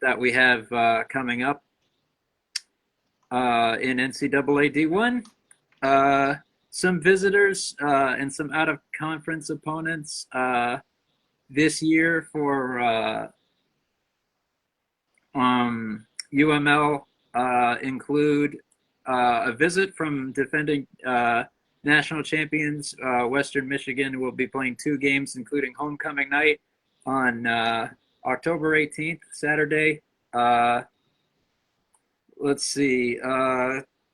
that we have coming up in NCAA D1. Uh, some visitors and some out of conference opponents this year for UML include a visit from defending national champions, Western Michigan, will be playing 2 games, including homecoming night on October 18th, Saturday. Let's see.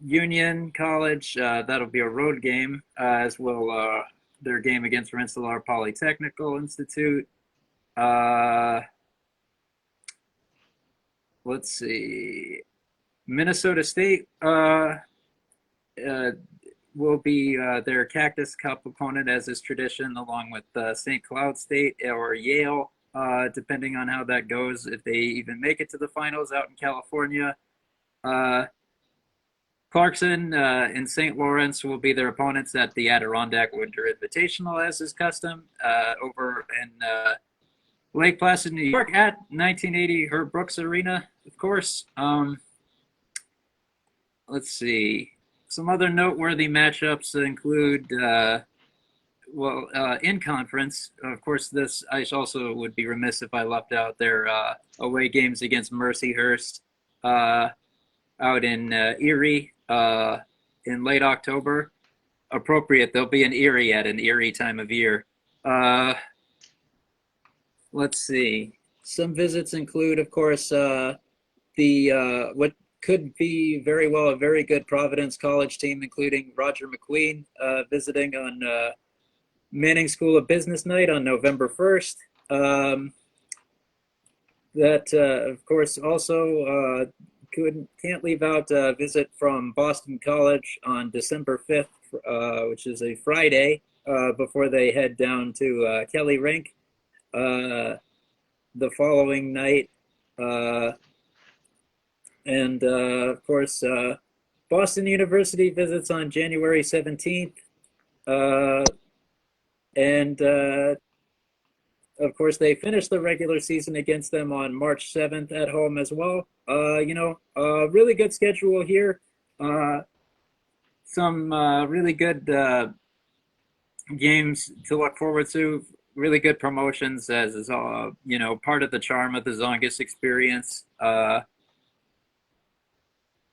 Union College, that'll be a road game, as will their game against Rensselaer Polytechnical Institute. Let's see. Minnesota State will be their Cactus Cup opponent, as is tradition, along with St. Cloud State or Yale, depending on how that goes, if they even make it to the finals out in California. Clarkson and St. Lawrence will be their opponents at the Adirondack Winter Invitational, as is custom, over in Lake Placid, New York, at 1980 Herb Brooks Arena, of course. Let's see. Some other noteworthy matchups include, in conference, of course, this I also would be remiss if I left out their away games against Mercyhurst out in Erie in late October. Appropriate, they'll be in Erie at an Erie time of year. Let's see. Some visits include, of course, what could be very well a very good Providence College team, including Roger McQueen, visiting on Manning School of Business night on November 1st. Of course, also can't leave out a visit from Boston College on December 5th, which is a Friday, before they head down to Kelly Rink the following night. And of course, Boston University visits on January 17th. And of course, they finished the regular season against them on March 7th at home as well. Really good schedule here. Some really good games to look forward to. Really good promotions, as is part of the charm of the Zongus experience.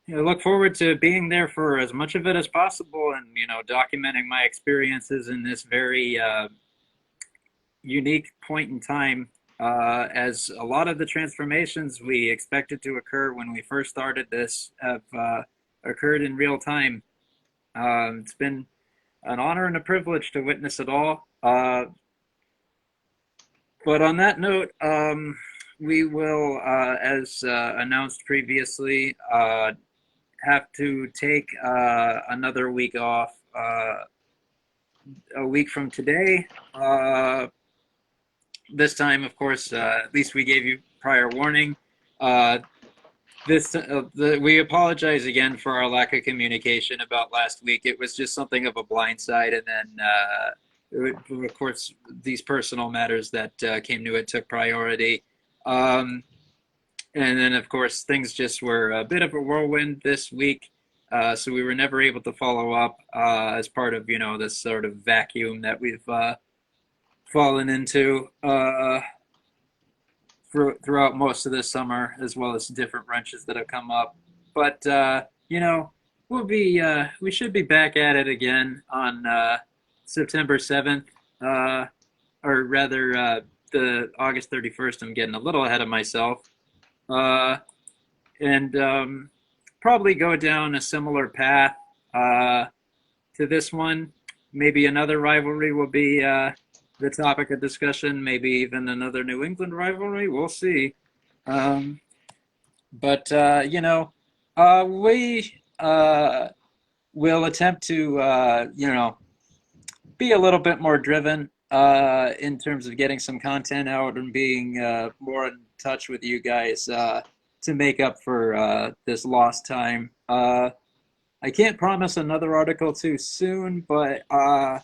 Look forward to being there for as much of it as possible, and documenting my experiences in this very unique point in time, as a lot of the transformations we expected to occur when we first started this have occurred in real time. It's been an honor and a privilege to witness it all. But on that note, we will, as announced previously, have to take another week off, a week from today. This time, of course, at least we gave you prior warning. We apologize again for our lack of communication about last week. It was just something of a blindside, and then, of course, these personal matters that came to it took priority. And then, of course, things just were a bit of a whirlwind this week, so we were never able to follow up as part of, this sort of vacuum that we've fallen into throughout most of this summer, as well as different wrenches that have come up. But, we should be back at it again on September 7th, or rather the August 31st. I'm getting a little ahead of myself. And probably go down a similar path to this one. Maybe another rivalry will be the topic of discussion, maybe even another New England rivalry. We'll see. But we will attempt to, be a little bit more driven in terms of getting some content out and being more in touch with you guys to make up for this lost time. I can't promise another article too soon, but I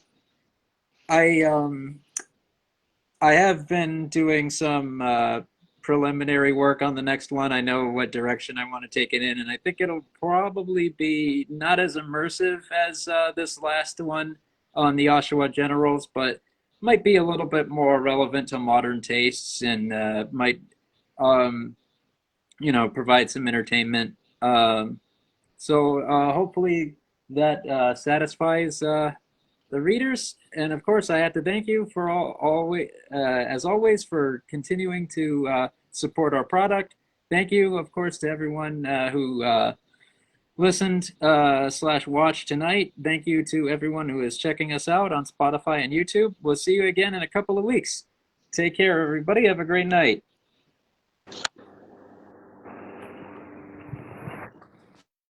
have been doing some preliminary work on the next one. I know what direction I want to take it in, and I think it'll probably be not as immersive as this last one on the Oshawa Generals, but might be a little bit more relevant to modern tastes, and might provide some entertainment. So hopefully that satisfies the readers, and of course, I have to thank you for always, as always, for continuing to support our product. Thank you, of course, to everyone who listened / watched tonight. Thank you to everyone who is checking us out on Spotify and YouTube. We'll see you again in a couple of weeks. Take care, everybody. Have a great night.